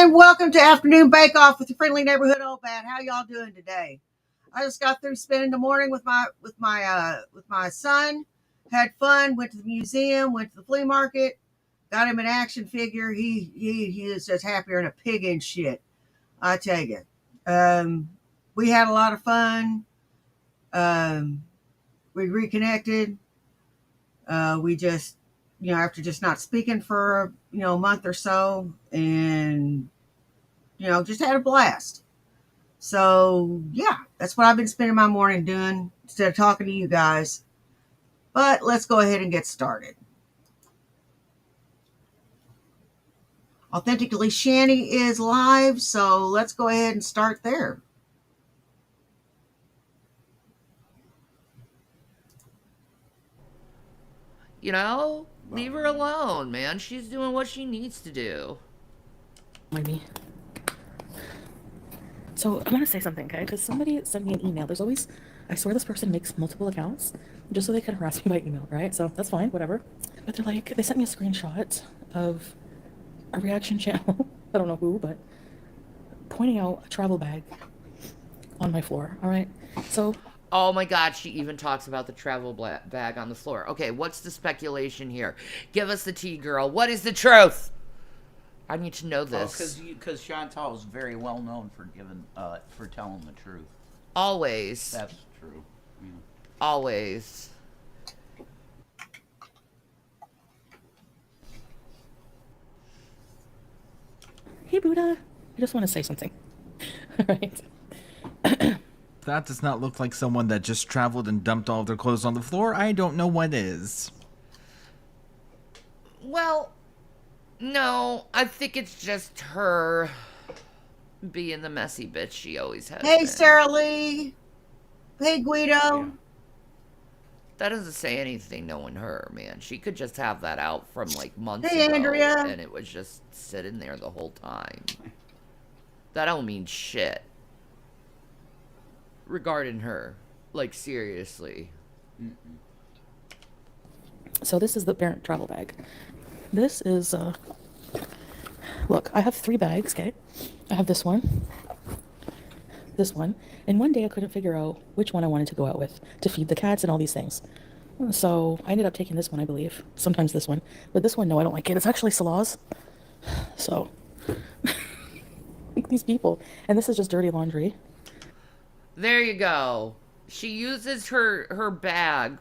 and welcome to Afternoon Bake Off with your friendly neighborhood old bat. How y'all doing today? I just got through spending the morning with my son. Had fun. Went to the museum. Went to the flea market. Got him an action figure. He is just happier than a pig in shit. I tell you. We had a lot of fun. We reconnected. We just, after just not speaking for a month or so, and just had a blast. So yeah, that's what I've been spending my morning doing instead of talking to you guys. But let's go ahead and get started. Authentically Shanny is live, so let's go ahead and start there. Leave her alone, man. She's doing what she needs to do. Me. So I'm gonna say something, okay? Because somebody sent me an email. I swear this person makes multiple accounts just so they can harass me by email, right? So that's fine, whatever. But they sent me a screenshot of a reaction channel. I don't know who, but pointing out a travel bag on my floor, all right? So. Oh my god, she even talks about the travel bag on the floor. Okay, what's the speculation here? Give us the tea, girl. What is the truth? I need to know this. Because Chantal is very well known for telling the truth. Always. That's true. Yeah. Always. Hey, Buddha. I just want to say something. All right. That does not look like someone that just traveled and dumped all of their clothes on the floor. I don't know what is. Well, no, I think it's just her being the messy bitch she always has Hey, been. Sarah Lee. Hey, Guido. Yeah. That doesn't say anything knowing her, man. She could just have that out from months ago. Andrea. And it was just sitting there the whole time. That don't mean shit. Regarding her. Seriously. Mm-mm. So this is the parent travel bag. This is, look, I have 3 bags, okay? I have this one, and one day I couldn't figure out which one I wanted to go out with to feed the cats and all these things. So I ended up taking this one, I believe. Sometimes this one. But this one, no, I don't like it. It's actually Salah's. So, these people. And this is just dirty laundry. There you go. She uses her bag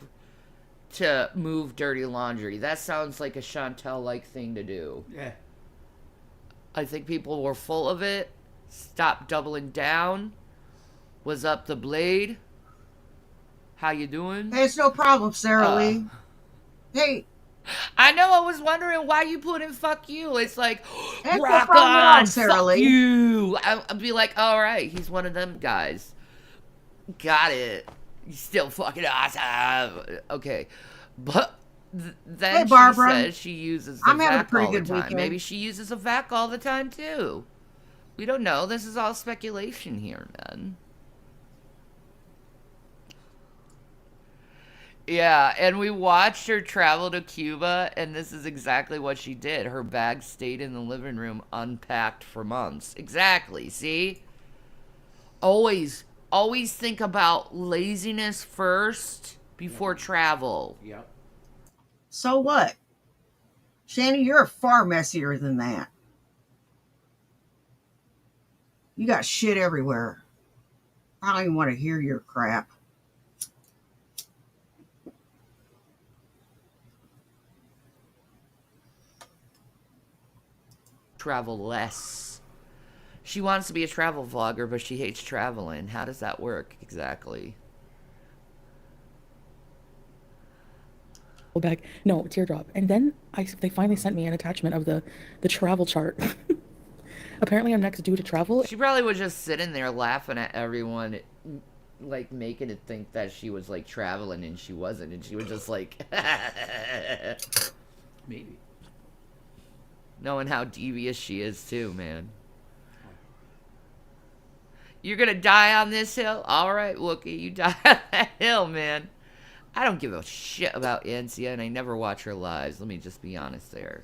to move dirty laundry. That sounds like a Chantel-like thing to do. Yeah. I think people were full of it. Stopped doubling down. Was up the blade. How you doing? Hey, it's no problem, Sarah Lee. Hey. I know, I was wondering why you put in fuck you. It's like, hey, rock no on, Sarah fuck Lee. you. I'd be like, all right, he's one of them guys. Got it. You're still fucking awesome. Okay. But then hey, Barbara. she says she uses the vac all the time. Weekend. Maybe she uses a vac all the time, too. We don't know. This is all speculation here, man. Yeah, and we watched her travel to Cuba, and this is exactly what she did. Her bag stayed in the living room unpacked for months. Exactly, see? Always think about laziness first before travel. Yep. So what? Shanny, you're far messier than that. You got shit everywhere. I don't even want to hear your crap. Travel less. She wants to be a travel vlogger, but she hates traveling. How does that work exactly? Bag. No, teardrop. And then they finally sent me an attachment of the travel chart. Apparently I'm next due to travel. She probably was just sitting there laughing at everyone, making it think that she was traveling and she wasn't, and she was just maybe. Knowing how devious she is too, man. You're gonna die on this hill? Alright, Wookie, you die on that hill, man. I don't give a shit about Ancia, and I never watch her lives. Let me just be honest there.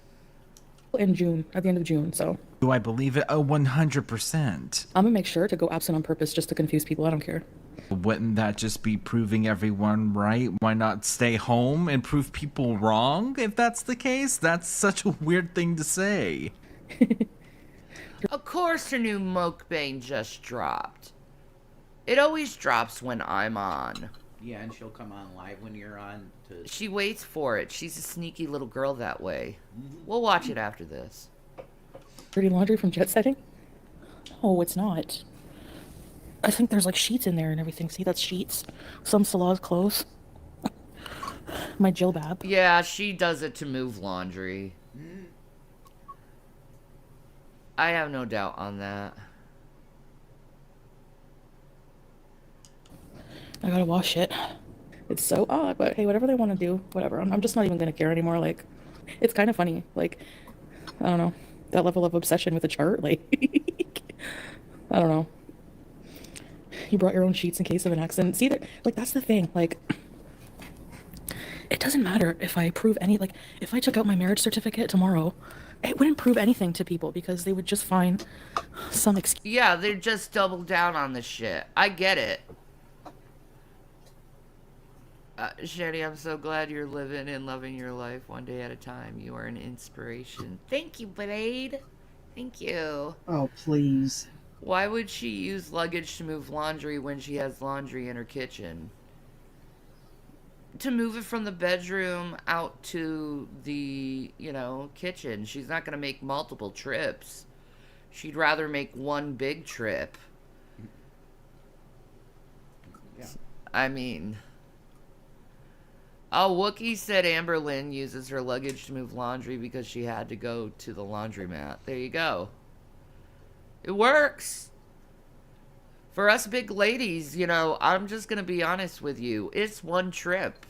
in June, at the end of June. So Do I believe it? Oh, 100%. I'm gonna make sure to go absent on purpose just to confuse people. I don't care. Wouldn't that just be proving everyone right? Why not stay home and prove people wrong if that's the case? That's such a weird thing to say. Of course her new mukbang just dropped. It always drops when I'm on. Yeah, and she'll come on live when you're on to. She waits for it. She's a sneaky little girl that way. We'll watch it after this. Dirty laundry from jet setting? Oh, it's not. I think there's like sheets in there and everything. See, that's sheets. Some Salah's clothes. My jilbab. Yeah, she does it to move laundry. I have no doubt on that. I gotta wash it. It's so odd, but hey, whatever they want to do, whatever. I'm just not even gonna care anymore. Like, it's kind of funny. Like, I don't know, that level of obsession with a chart. Like, I don't know. You brought your own sheets in case of an accident. See, that, like, that's the thing. Like, it doesn't matter if I prove any. Like, if I took out my marriage certificate tomorrow, it wouldn't prove anything to people because they would just find some excuse. Yeah, they're just double down on the shit. I get it. Shetty, I'm so glad you're living and loving your life one day at a time. You are an inspiration. Thank you, Blade. Thank you. Oh, please. Why would she use luggage to move laundry when she has laundry in her kitchen? To move it from the bedroom out to the, kitchen. She's not going to make multiple trips. She'd rather make one big trip. Yeah. I mean... Oh, Wookie said Amberlynn uses her luggage to move laundry because she had to go to the laundromat. There you go. It works. For us big ladies, I'm just going to be honest with you. It's one trip.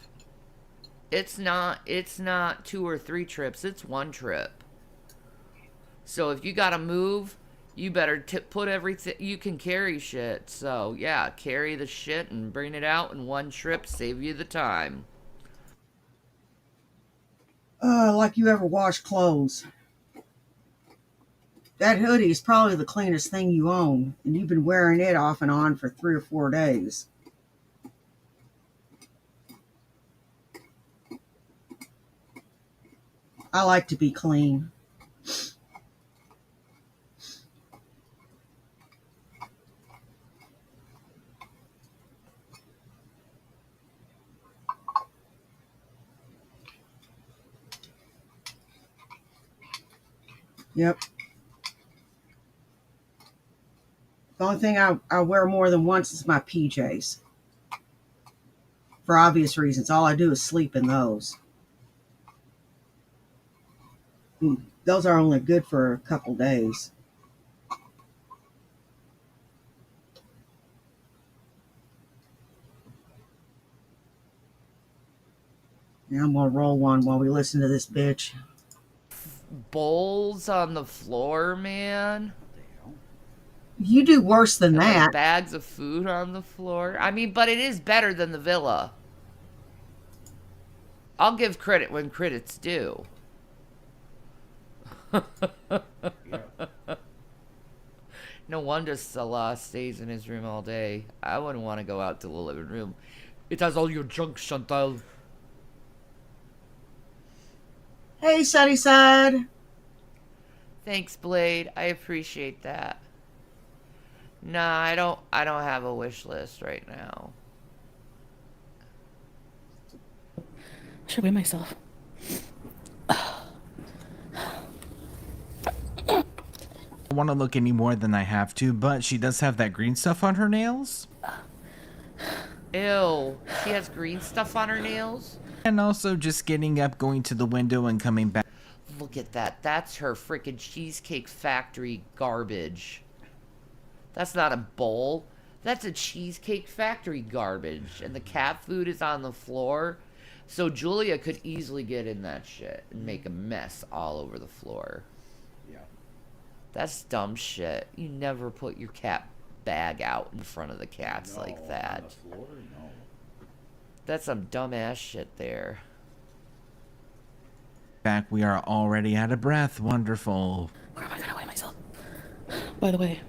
It's not 2 or 3 trips. It's one trip. So if you got to move, you better put everything. You can carry shit. So, yeah, carry the shit and bring it out in one trip. Save you the time. Like you ever wash clothes. That hoodie is probably the cleanest thing you own, and you've been wearing it off and on for 3 or 4 days. I like to be clean. Yep. The only thing I wear more than once is my PJs. For obvious reasons. All I do is sleep in those. Those are only good for a couple days. Now I'm going to roll one while we listen to this bitch. Bowls on the floor, man. You do worse than And, like, that. bags of food on the floor. I mean, but it is better than the villa. I'll give credit when credit's due. No wonder Salah stays in his room all day. I wouldn't want to go out to the living room. It has all your junk, Chantal. Hey, Sunnyside. Thanks, Blade. I appreciate that. Nah, I don't have a wish list right now. I should weigh myself. I don't want to look any more than I have to, but she does have that green stuff on her nails. Ew. She has green stuff on her nails? And also just getting up, going to the window, and coming back. Look at that. That's her freaking Cheesecake Factory garbage. That's not a bowl. That's a Cheesecake Factory garbage. And the cat food is on the floor. So Julia could easily get in that shit and make a mess all over the floor. Yeah. That's dumb shit. You never put your cat bag out in front of the cats like that. On the floor? No. That's some dumbass shit there. Back, we are already out of breath. Wonderful. Where am I gonna weigh myself? By the way,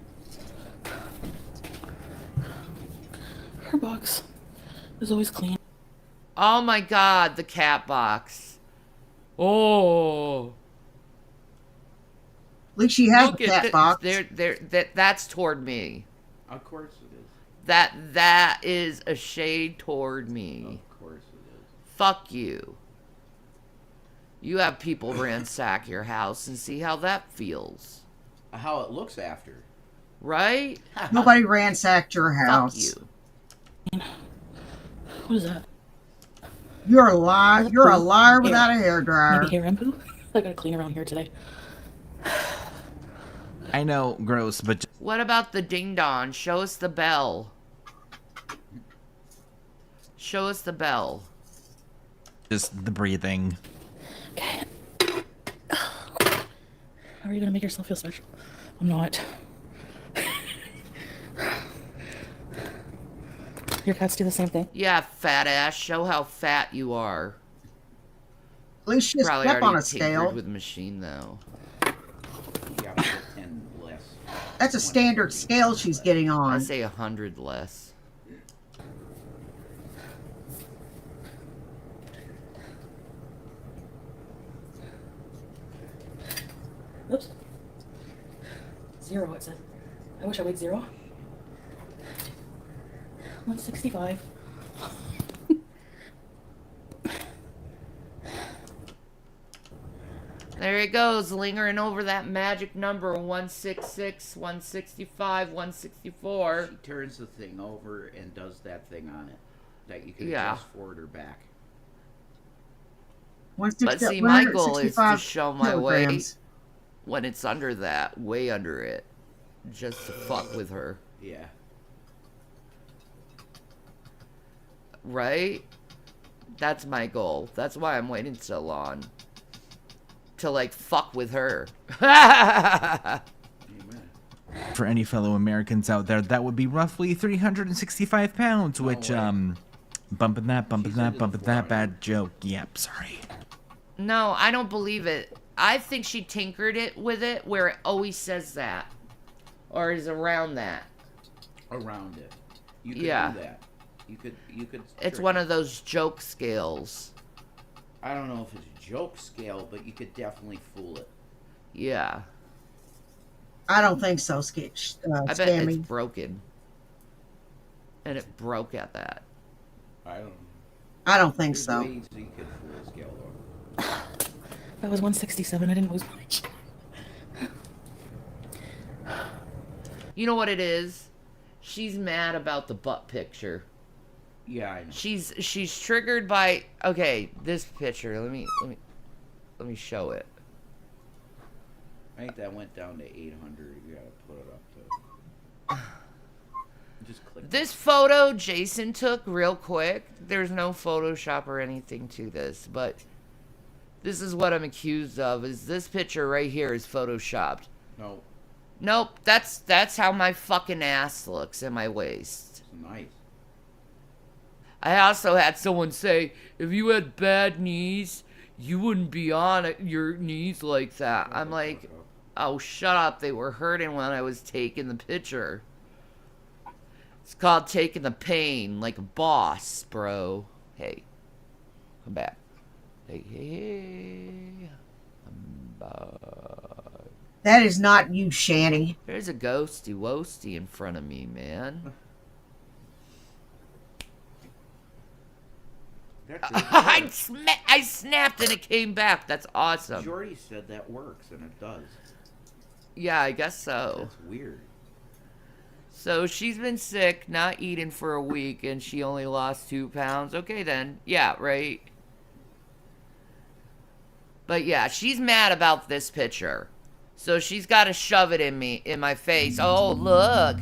her box is always clean. Oh my god, the cat box. Oh. At least she has Look the at cat this. box. That's toward me. Of course it is. That is a shade toward me. Of course it is. Fuck you. You have people ransack your house and see how that feels. How it looks after. Right? Nobody ransacked your Fuck house. you. What is that? You're a liar. You're a liar without a hairdryer. Maybe hair and poo? I gotta clean around here today. I know, gross, but What about the ding dong? Show us the bell. Show us the bell. just the breathing. Okay. How are you gonna make yourself feel special? I'm not. Your cats do the same thing. Yeah, fat ass. Show how fat you are. At least she's Probably up on already a tinkered scale. with a machine though. You gotta put 10 less. That's a standard scale she's getting I on. say 100 less. Oops. 0, it said. I wish I weighed 0. 165. There it goes, lingering over that magic number 166, 165, 164. She turns the thing over and does that thing on it that you can Yeah. adjust forward or back. But see, my goal is to 165 show my weight kilograms. when it's under that, way under it, just to fuck with her, Yeah. right? That's my goal. That's why I'm waiting so long. To, like, fuck with her. Amen. For any fellow Americans out there, that would be roughly 365 pounds, which, way. bumping that, She's into the bad flying. joke. Yep, sorry. No, I don't believe it. I think she tinkered it with it where it always says that. Or is around that. Around it. You could Yeah. do that. You could It's trick one it. of those joke scales. I don't know if it's a joke scale, but you could definitely fool it. Yeah. I don't think so, Sketch. I bet it's Scammy. broken. And it broke at that. I don't know. I don't think There's so. ways you could fool a scale though. That was 167. I didn't lose much. You know what it is? She's mad about the butt picture. Yeah, I know. She's triggered by, okay, this picture. Let me show it. I think that went down to 800. You gotta put it up to. Just click. This photo Jason took real quick. There's no Photoshop or anything to this, but this is what I'm accused of. Is this picture right here is Photoshopped? No, Nope, that's how my fucking ass looks and my waist. it's nice. I also had someone say, if you had bad knees, you wouldn't be on your knees like that. I'm like, oh, shut up. They were hurting when I was taking the picture. It's called taking the pain like a boss, bro. Hey, come back. Hey. I'm back. That is not you, Shanny. There's a ghosty woasty in front of me, man. That's I snapped and it came back. That's awesome. Jordy said that works, and it does. Yeah, I guess so. That's weird. So she's been sick, not eating for a week, and she only lost 2 pounds. Okay, then. Yeah, right. But yeah, she's mad about this picture. So she's got to shove it in my face. Oh, look.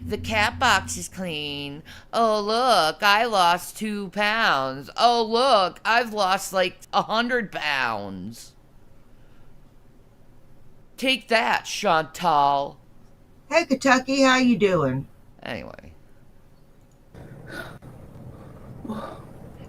The cat box is clean. Oh, look. I lost 2 pounds. Oh, look. I've lost like 100 pounds. Take that, Chantal. Hey, Kentucky, how you doing? Anyway.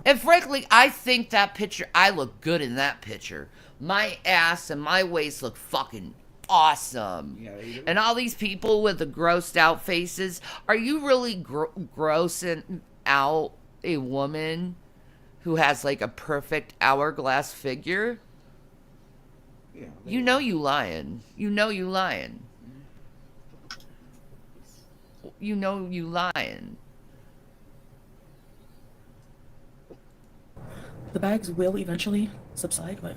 And frankly, I think that picture, I look good in that picture. My ass and my waist look fucking awesome. Yeah, you do. And all these people with the grossed out faces, are you really grossing out a woman who has like a perfect hourglass figure? Yeah, You know you lying. You know you lying. You know you lying. The bags will eventually subside, but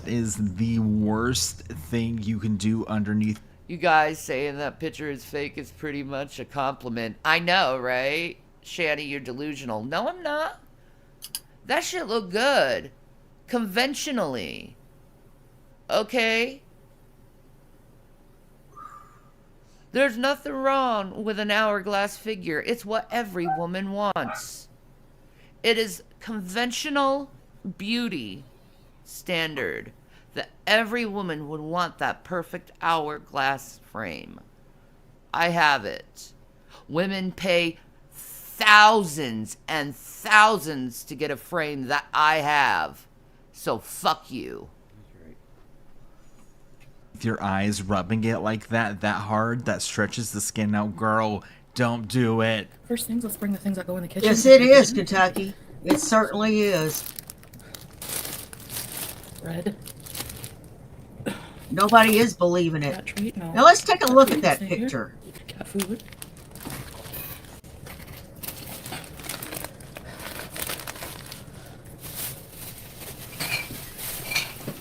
Is the worst thing you can do underneath. You guys saying that picture is fake is pretty much a compliment. I know, right? Shanny, you're delusional. No, I'm not. That shit look good. Conventionally. Okay? There's nothing wrong with an hourglass figure. It's what every woman wants. It is conventional beauty standard that every woman would want that perfect hourglass frame. I have it. Women pay thousands and thousands to get a frame that I have. So fuck you. That's right. With your eyes rubbing it like that hard, that stretches the skin out. Girl, don't do it. first things, let's bring the things that go in the kitchen. Yes, it is, Kentucky. It certainly is. Bread, Nobody is believing it. cat treat, no. Now let's take a look at that Stay here. picture. Cat food.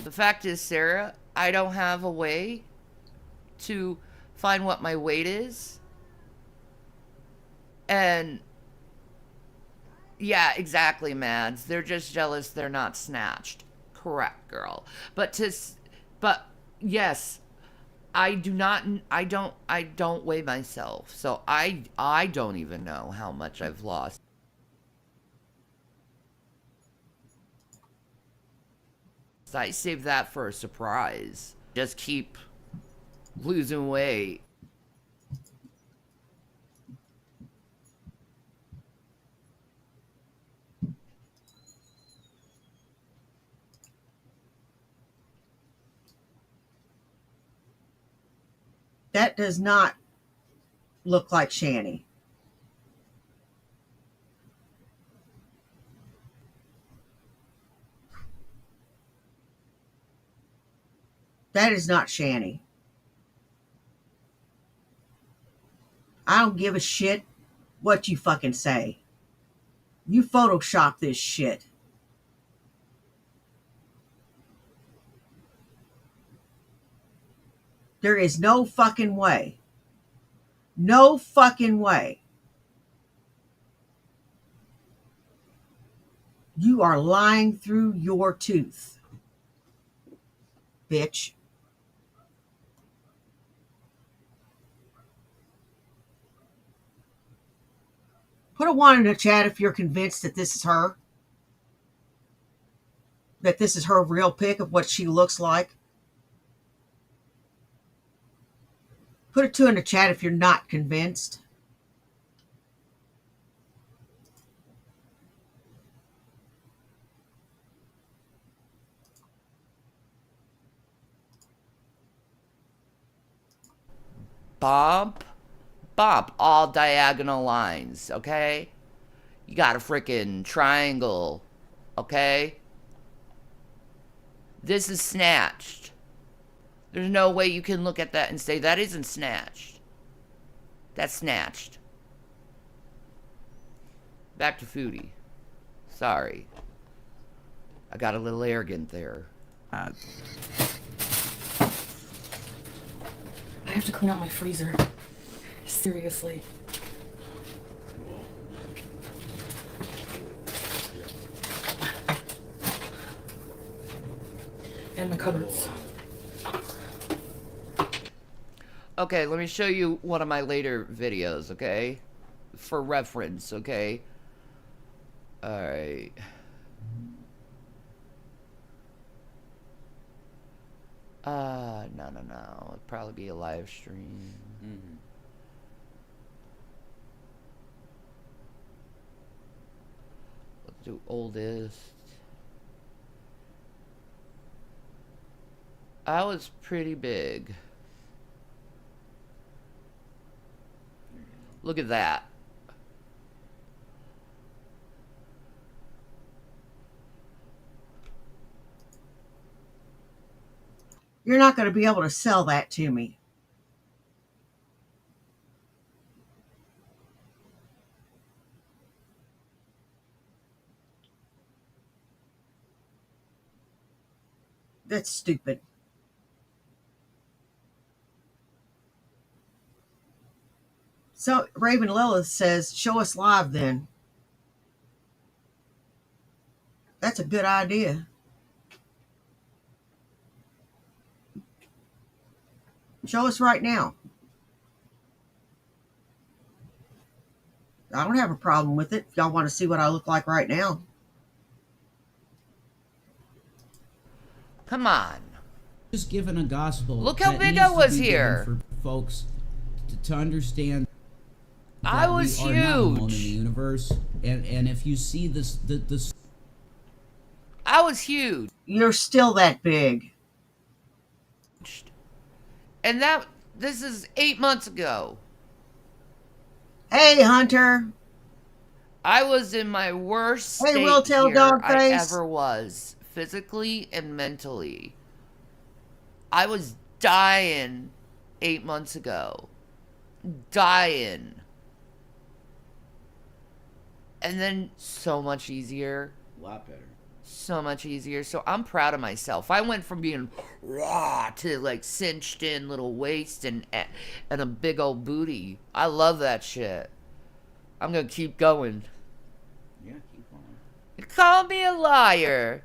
The fact is, Sarah, I don't have a way to find what my weight is. And yeah, exactly, Mads. They're just jealous they're not snatched. Correct, girl. But yes, I don't weigh myself. So I don't even know how much I've lost. I saved that for a surprise. Just keep losing weight. That does not look like Shanny. That is not Shanny. I don't give a shit what you fucking say. You Photoshop this shit. There is no fucking way. No fucking way. You are lying through your tooth, bitch. Put a 1 in the chat if you're convinced that this is her. That this is her real pic of what she looks like. Put a 2 in the chat if you're not convinced. Bump, all diagonal lines, okay? You got a freaking triangle, okay? This is snatched. There's no way you can look at that and say that isn't snatched. That's snatched. Back to Foodie. Sorry. I got a little arrogant there. I have to clean out my freezer. Seriously. And my cupboards. Okay, let me show you one of my later videos, okay? For reference, okay? Alright. No. It'd probably be a live stream. Mm-hmm. The oldest. I was pretty big. Look at that. You're not going to be able to sell that to me. That's stupid. So Raven Lilith says, show us live then. That's a good idea. Show us right now. I don't have a problem with it. If y'all want to see what I look like right now. Come on. Just given a gospel. Look how that big needs I to was be given here. for folks to understand. I that was we are not alone in the huge. universe, and if you see this, I was huge. You're still that big. And this is 8 months ago. Hey, Hunter. I was in my worst Hey, state Will Tell here I Dogface. ever was, physically and mentally. I was dying 8 months ago. Dying. And then so much easier. a lot better. So much easier. So I'm proud of myself. I went from being raw to like cinched in little waist and a big old booty. I love that shit. I'm gonna keep going. Yeah, keep on. Call me a liar.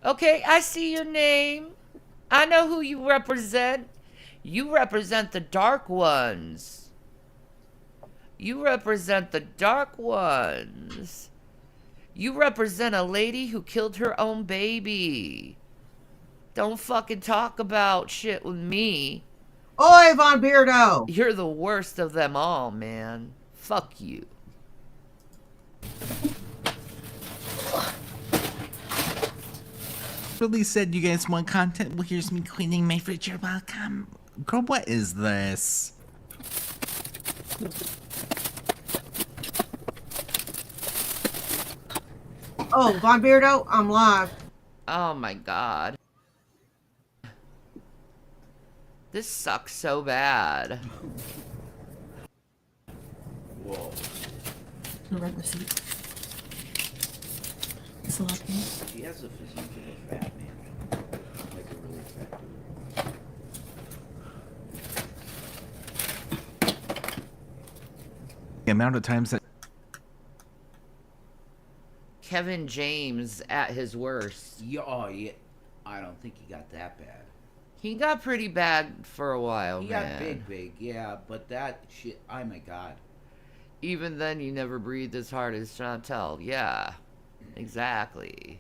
Okay, I see your name. I know who you represent. You represent the dark ones. You represent the dark ones. You represent a lady who killed her own baby. Don't fucking talk about shit with me. Oi, Von Beardo. You're the worst of them all, man. Fuck you. Really said you guys want content. Well, here's me cleaning my fridge. You're welcome. Girl, what is this? Oh, Von Beardo, I'm live. Oh my god. This sucks so bad. Whoa. No rent receipt. It's a lot of money. She has a physique of a fat man. Like a really fat dude. The amount of times that Kevin James at his worst. Yeah, oh, yeah. I don't think he got that bad. He got pretty bad for a while, He man. got big, yeah, but that shit, oh my god. Even then, you never breathed as hard as Chantel. Yeah, exactly.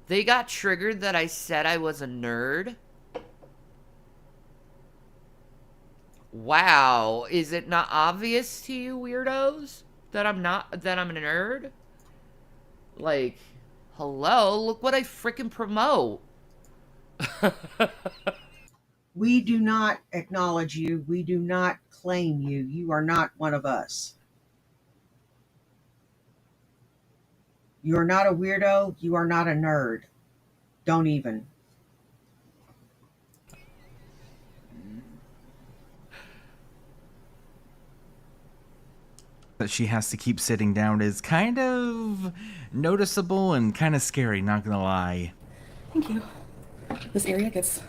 They got triggered that I said I was a nerd. Wow, is it not obvious to you weirdos that I'm a nerd? Like, hello, look what I freaking promote. We do not acknowledge you. We do not claim you. You are not one of us. You are not a weirdo. You are not a nerd. Don't even. she has to keep sitting down is kind of noticeable and kind of scary, not gonna lie. Thank you. This area gets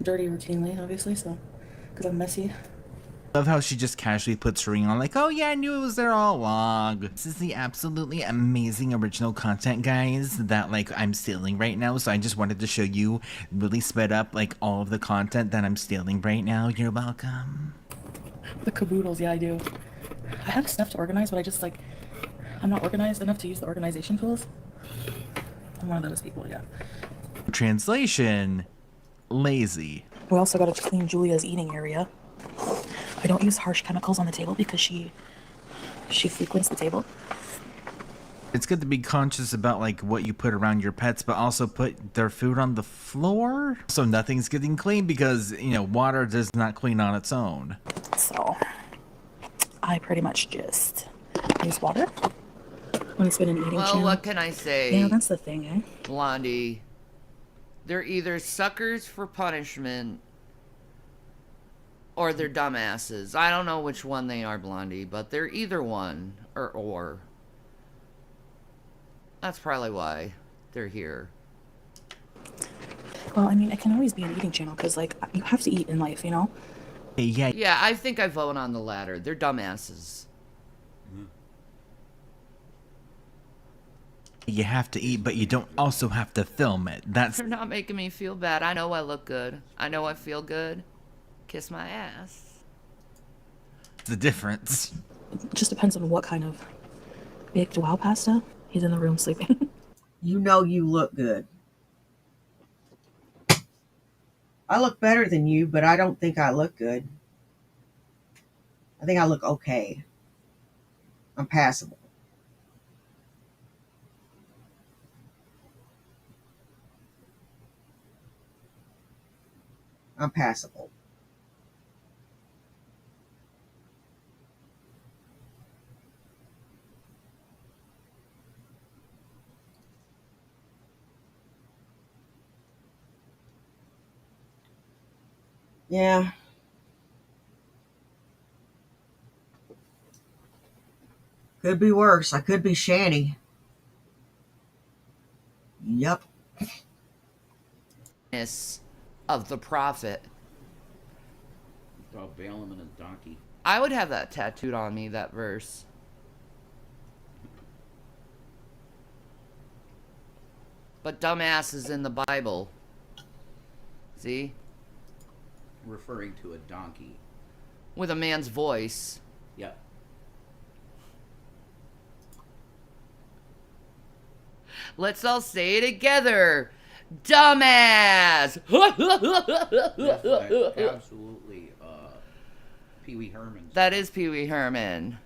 dirty routinely, obviously, so because I'm messy. Love how she just casually puts her ring on like, oh yeah, I knew it was there all along. This is the absolutely amazing original content, guys, that like I'm stealing right now. So I just wanted to show you really sped up like all of the content that I'm stealing right now. You're welcome. The caboodles, yeah, I do. I have stuff to organize, but I'm not organized enough to use the organization tools. I'm one of those people, yeah. Translation, lazy. We also got to clean Julia's eating area. I don't use harsh chemicals on the table because she She frequents the table. It's good to be conscious about like what you put around your pets, but also put their food on the floor so nothing's getting clean because, you know, water does not clean on its own. So I pretty much just use water when it's been an eating Well, channel. what can I say? Yeah, that's the thing, eh? Blondie. They're either suckers for punishment or they're dumbasses. I don't know which one they are, Blondie, but they're either one or. That's probably why they're here. Well, I mean, it can always be an eating channel because, like, you have to eat in life, you know? Yeah, Yeah, I think I vote on the latter. They're dumbasses. you have to eat, but you don't also have to film it. That's They're not making me feel bad. I know I look good. I know I feel good. Kiss my ass. the difference. It just depends on what kind of baked wow pasta. He's in the room sleeping. You know you look good. I look better than you, but I don't think I look good. I think I look okay. I'm passable. I'm passable. Yeah. Could be worse. I could be Shanny. Yep. Of the prophet. About Balaam and his donkey. I would have that tattooed on me, that verse. But dumbass is in the Bible. See? Referring to a donkey. With a man's voice. Yep. Let's all say it together. Dumbass! That's absolutely Pee Wee Herman's. That is Pee Wee Herman.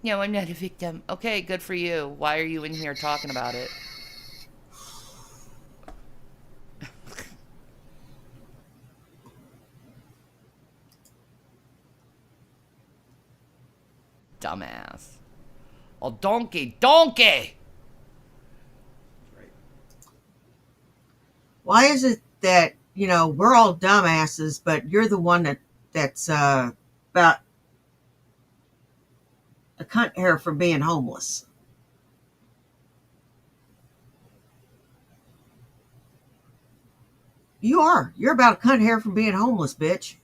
No, I'm not a victim. Okay, good for you. Why are you in here talking about it? Dumbass. Oh, donkey! Donkey! Right. Why is it that, you know, we're all dumbasses, but you're the one that's about a cunt hair from being homeless? You are. You're about a cunt hair from being homeless, bitch.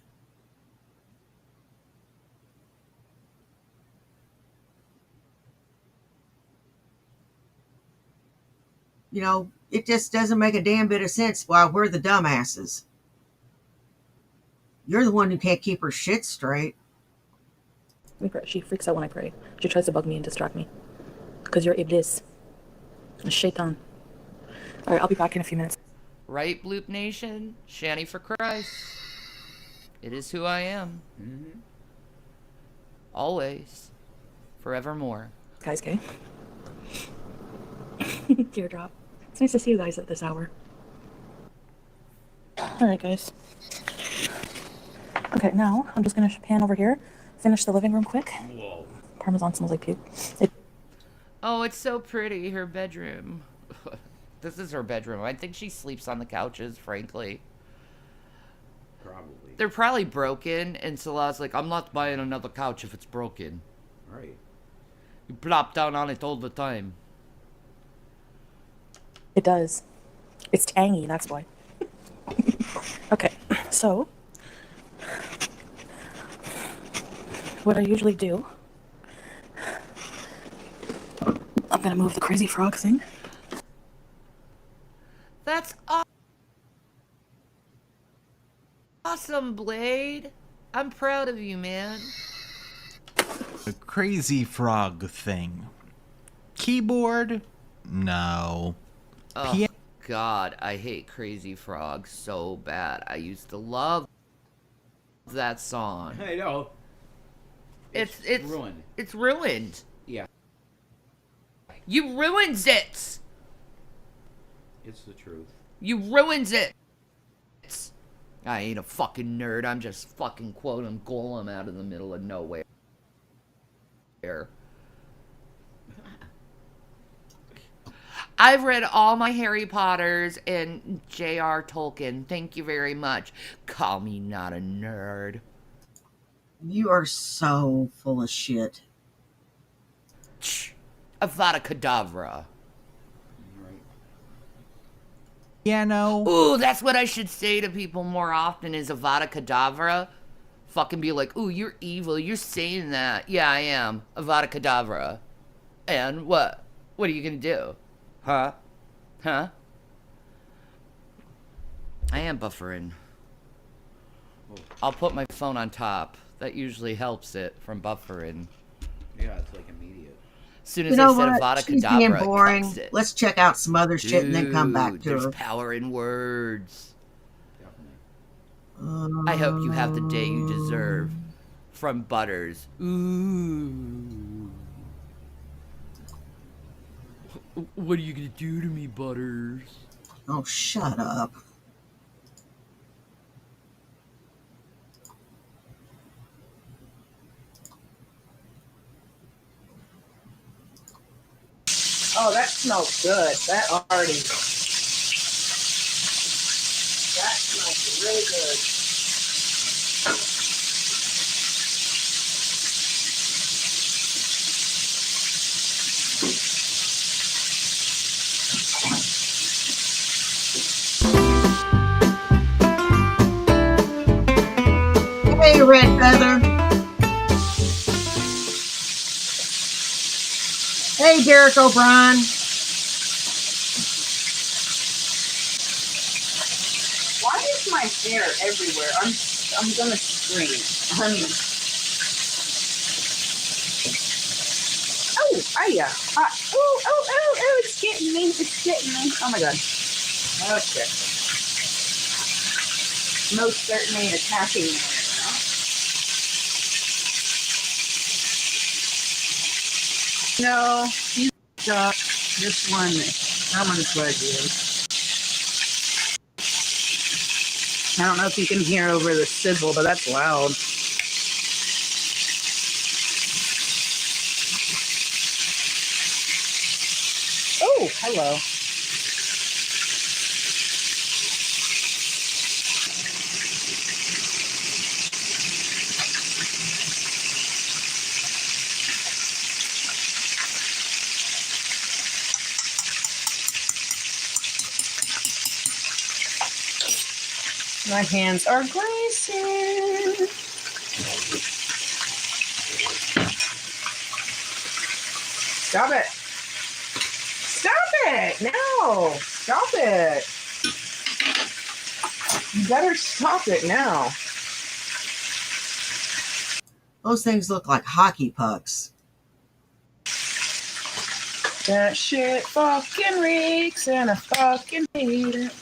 You know, it just doesn't make a damn bit of sense why we're the dumbasses. You're the one who can't keep her shit straight. She freaks out when I pray. She tries to bug me and distract me. Because you're Iblis. A shaitan. Alright, I'll be back in a few minutes. Right, Bloop Nation? Shanny for Christ. It is who I am. Mm-hmm. Always. Forevermore. Guys, okay? Teardrop. It's nice to see you guys at this hour. Alright, guys. Okay, now I'm just gonna pan over here, finish the living room quick. Whoa. Parmesan smells like puke. Oh, it's so pretty, her bedroom. This is her bedroom. I think she sleeps on the couches, frankly. Probably. They're probably broken, and Salah's like, I'm not buying another couch if it's broken. Right. You plop down on it all the time. It does. It's tangy, that's why. Okay, so what I usually do, I'm gonna move the crazy frog thing. That's awesome, Blade. I'm proud of you, man. The crazy frog thing. Keyboard? No. Oh, God, I hate Crazy Frog so bad. I used to love that song. I know. It's ruined. It's ruined. Yeah, You ruins it. it's the truth. You ruins it. I ain't a fucking nerd. I'm just fucking quoting Golem out of the middle of nowhere. I've read all my Harry Potters and J.R. Tolkien. Thank you very much. Call me not a nerd. You are so full of shit. Avada Kedavra. Right. Yeah, no. Ooh, that's what I should say to people more often is Avada Kedavra. Fucking be like, ooh, you're evil. You're saying that. Yeah, I am. Avada Kedavra. And what? What are you gonna do? Huh? Huh? I am buffering. I'll put my phone on top. That usually helps it from buffering. Yeah, it's like immediate. As soon You as know I said what? Avada She's Kedavra, being it boring. cuts it. Let's check out some other shit and then come back to There's her. power in words. Definitely. I hope you have the day you deserve. From Butters. Ooh. What are you gonna do to me, Butters? Oh, shut up. Oh, that smells good. That smells really good. Hey, Red Feather. Hey, Derek O'Brien. Why is my hair everywhere? I'm gonna scream. Oh, it's getting me. It's getting me. Oh my god. Okay. Most certainly attacking me right now. No, you suck. This one, I'm gonna plug you. I don't know if you can hear over the sizzle, but that's loud. Oh, hello. My hands are greasy. Stop it. Stop it. No. Stop it. You better stop it now. Those things look like hockey pucks. That shit fucking reeks and I fucking hate it.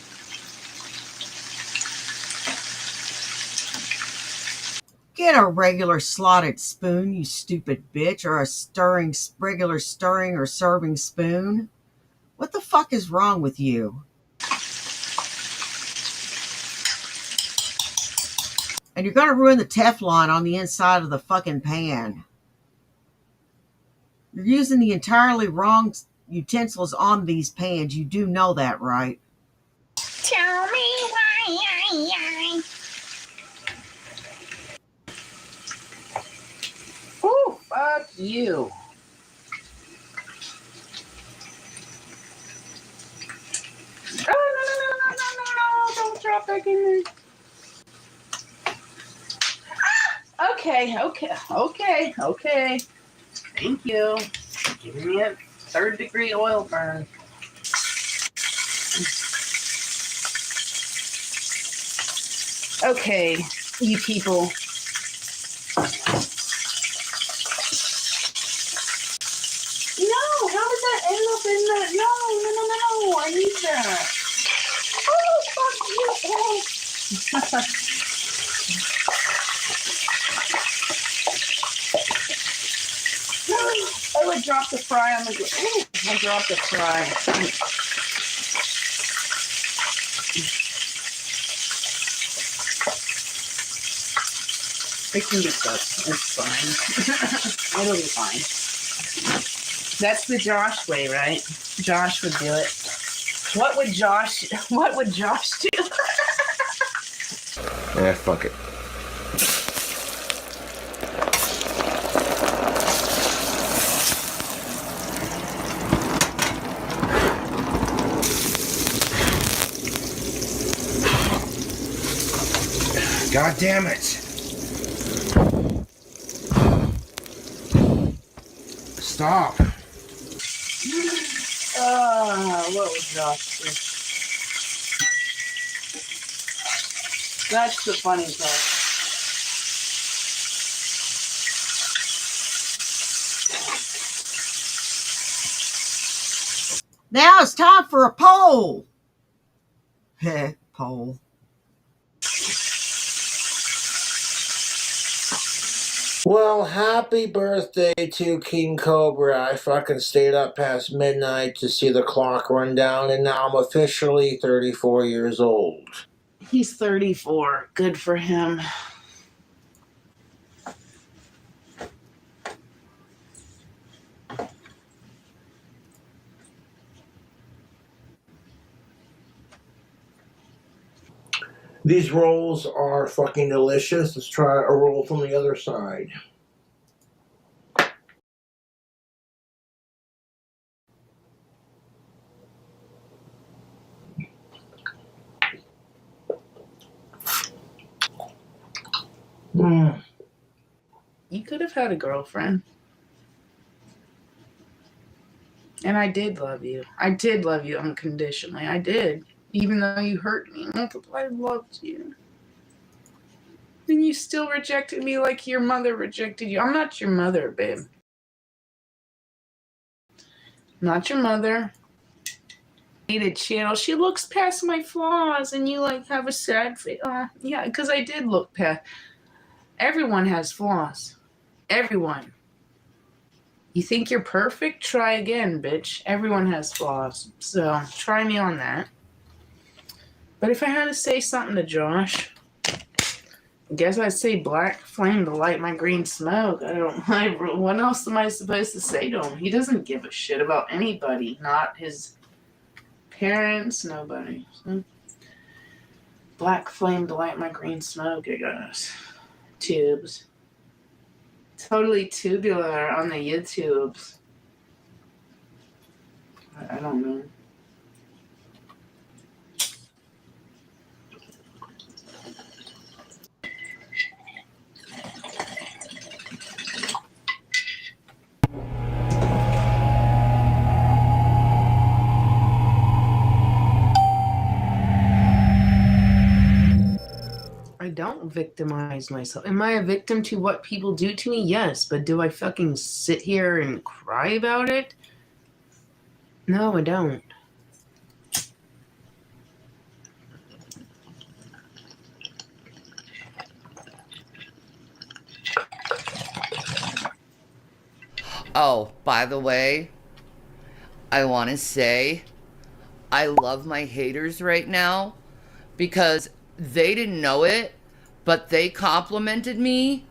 Get a regular slotted spoon, you stupid bitch, or a regular stirring or serving spoon. What the fuck is wrong with you? And you're gonna ruin the Teflon on the inside of the fucking pan. You're using the entirely wrong utensils on these pans. You do know that, right? Tell me why. Oh, fuck you. Oh, no. Don't drop back in there. Ah, okay. Thank you. Giving me a 3rd-degree oil burn. Okay, you people. No, how did that end up in the... No, I need that. Oh, fuck you. dropped the fry on the. Ooh, I dropped the fry. It can be cooked. It's fine. It'll be fine. That's the Josh way, right? Josh would do it. What would Josh do? Yeah, fuck it. God damn it. Stop. What would Josh do? That's the funny part. Now it's time for a poll. Heh, poll. Well, happy birthday to King Cobra. I fucking stayed up past midnight to see the clock run down, and now I'm officially 34 years old. He's 34. Good for him. These rolls are fucking delicious. Let's try a roll from the other side. You could have had a girlfriend. And I did love you. I did love you unconditionally. I did. Even though you hurt me, I loved you. And you still rejected me like your mother rejected you. I'm not your mother, babe. Not your mother. Need a channel. She looks past my flaws, and you like have a sad face. Yeah, because I did look past. Everyone has flaws. Everyone. You think you're perfect? Try again, bitch. Everyone has flaws. So try me on that. But if I had to say something to Josh, I guess I'd say black flame to light my green smoke. What else am I supposed to say to him? He doesn't give a shit about anybody. Not his parents, nobody. So, black flame to light my green smoke, I guess. Tubes. Totally tubular on the YouTubes. I don't know. I don't victimize myself. Am I a victim to what people do to me? Yes, but do I fucking sit here and cry about it? No, I don't. Oh, by the way, I want to say I love my haters right now because they didn't know it, but they complimented me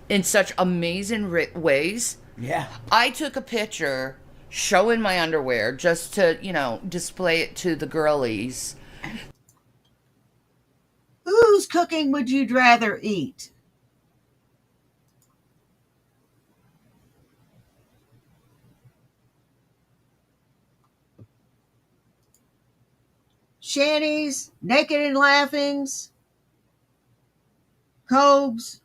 in such amazing ways. Yeah. I took a picture showing my underwear just to, display it to the girlies. Whose cooking would you rather eat? Shanny's, Naked and Laughing's, Cobes,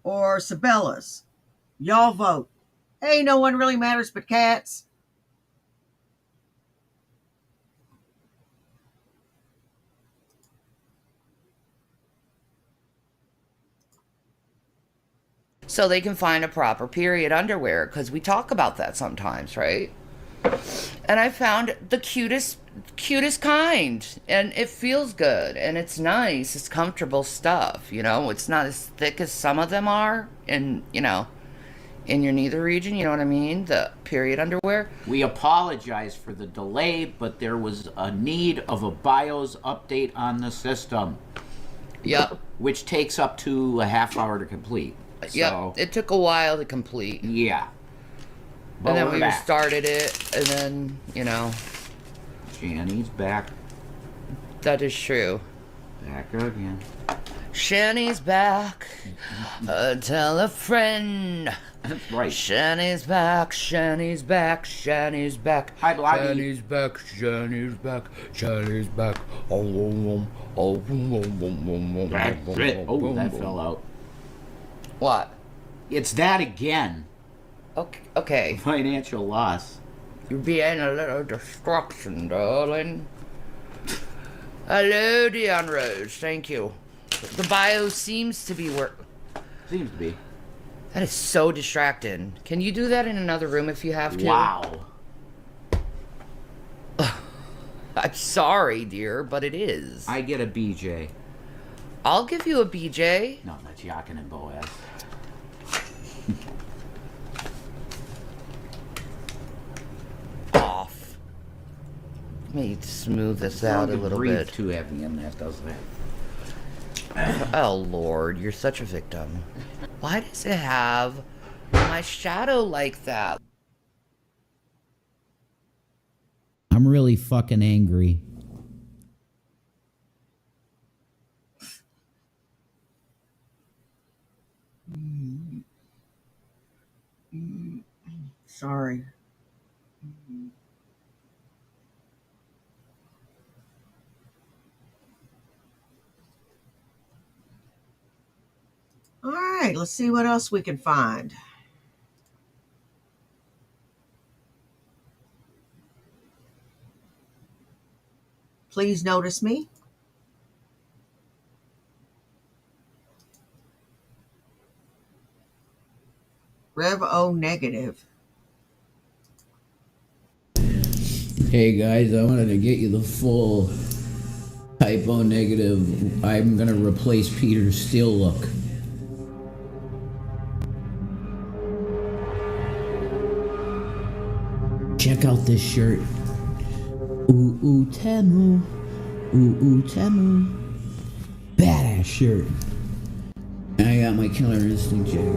or Sabella's? Y'all vote. Hey, no one really matters but cats. So they can find a proper period underwear, because we talk about that sometimes, right? And I found the cutest kind, and it feels good, and it's nice, it's comfortable stuff, it's not as thick as some of them are, and in your neither region, you know what I mean? The period underwear. We apologize for the delay, but there was a need of a BIOS update on the system, Yep. which takes up to a half hour to complete. Yep. So, It took a while to complete. yeah. But And then we're we back. restarted it, and then, you know, Shanny's back. that is true. Back again. Shanny's back. Tell a friend. That's right. Shanny's back, Shanny's back, Shanny's back. Hi, Bloggy. Shanny's back, Shanny's back, Shanny's back. That's it. Oh, that fell out. What? It's that again. Okay. Financial loss. You're being a little destruction, darling. Hello, Dion Rose. Thank you. The bio seems to be work. Seems to be. That is so distracting. Can you do that in another room if you have to? Wow. I'm sorry, dear, but it is. I get a BJ. I'll give you a BJ. No, that's Yakin and Boaz. Off. Let me smooth this out a little breathe bit. too heavy in that, doesn't it? Oh, Lord, you're such a victim. Why does it have my shadow like that? I'm really fucking angry. Sorry. All right, let's see what else we can find. Please notice me. Rev O negative. Hey guys, I wanted to get you the full typo negative. I'm gonna replace Peter's steel look. Check out this shirt. Ooh ooh Temu. Ooh ooh Temu. Badass shirt. I got my Killer Instinct jacket.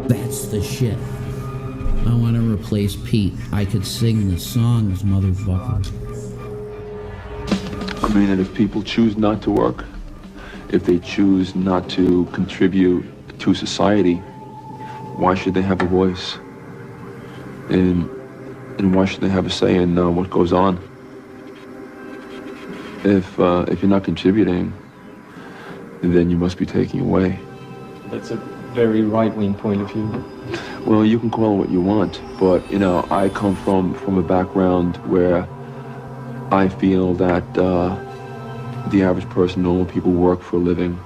That's the shit. I want to replace Pete. I could sing the songs, motherfucker. I mean that if people choose not to work, if they choose not to contribute to society, why should they have a voice? And why should they have a say in what goes on? If you're not contributing, then you must be taking away. That's a very right-wing point of view. Well, you can call it what you want, but you know, I come from a background where I feel that the average person, normal people, work for a living.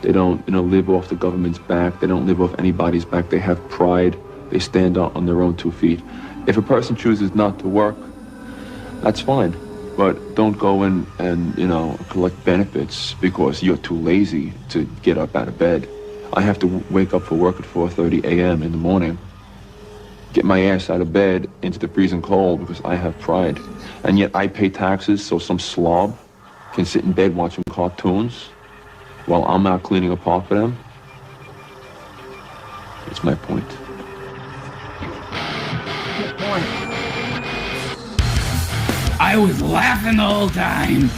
They don't, live off the government's back. They don't live off anybody's back. They have pride. They stand out on their own 2 feet. If a person chooses not to work, that's fine. But don't go in and, collect benefits because you're too lazy to get up out of bed. I have to wake up for work at 4:30 a.m. in the morning, get my ass out of bed into the freezing cold because I have pride. And yet I pay taxes so some slob can sit in bed watching cartoons while I'm out cleaning a park for them. It's my point. Good point. I was laughing the whole time.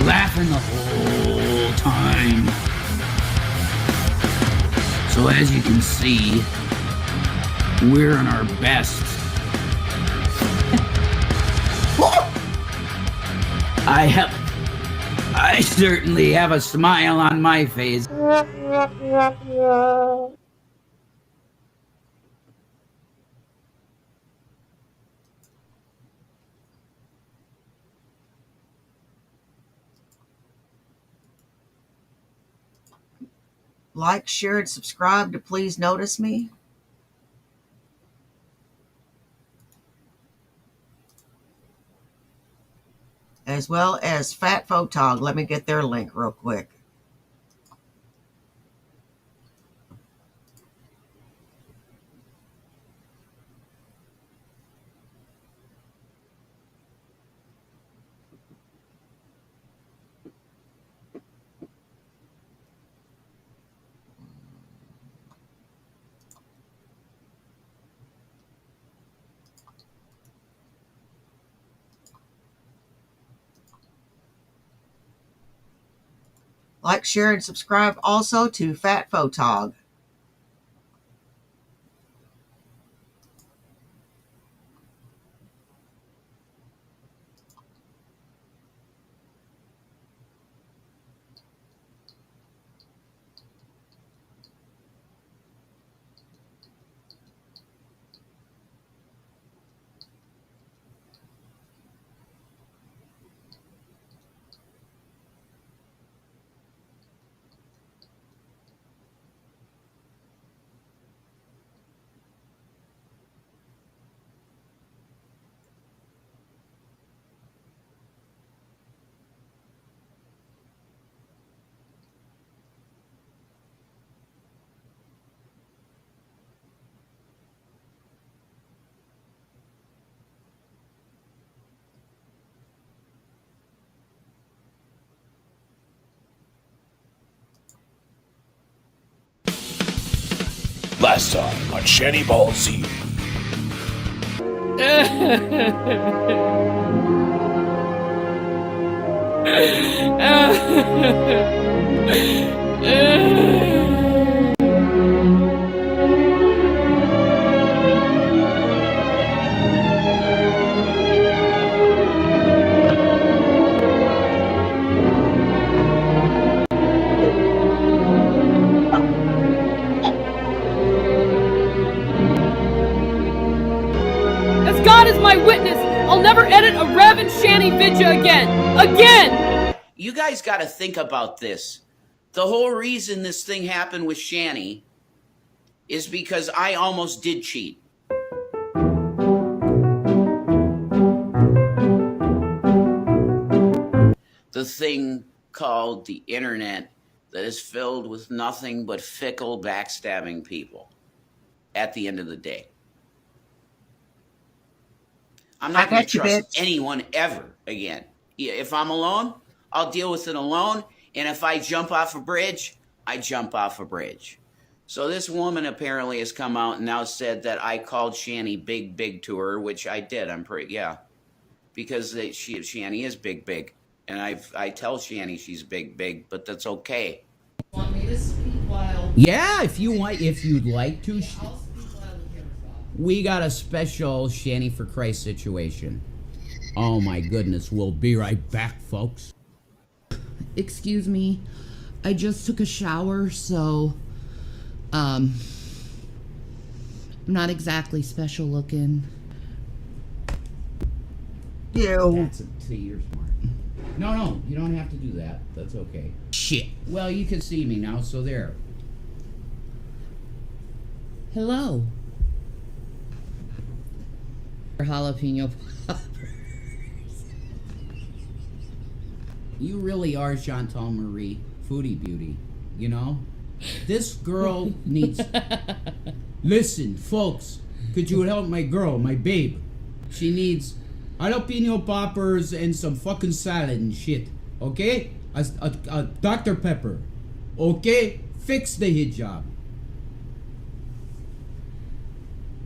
Laughing the whole time. So as you can see, we're in our best. I certainly have a smile on my face. Like, share, and subscribe to Please Notice Me. as well as Fat Photog. Let me get their link real quick. Like, share, and subscribe also to Fat Photog. Last time on Shanny Ball Z. As God is my witness, I'll never edit a Rev and Shanny video again. Again! You guys got to think about this. The whole reason this thing happened with Shanny is because I almost did cheat. The thing called the internet that is filled with nothing but fickle, backstabbing people at the end of the day. I'm not going to trust anyone ever again. If I'm alone, I'll deal with it alone. And if I jump off a bridge, I jump off a bridge. So this woman apparently has come out and now said that I called Shanny big to her, which I did. I'm pretty, yeah. Because Shanny is big. And I tell Shanny she's big, but that's okay. Want me to speak while... Yeah, if you'd like to. We got a special Shanny for Christ situation. Oh my goodness, we'll be right back, folks. Excuse me, I just took a shower, so, I'm not exactly special looking. That's to your smart. No, you don't have to do that. That's okay. Shit. Well, you can see me now, so there. Hello. Jalapeno poppers. You really are Chantal Marie, foodie beauty, you know? This girl needs... Listen, folks, could you help my girl, my babe? She needs jalapeno poppers and some fucking salad and shit, okay? A Dr. Pepper, okay? Fix the hijab.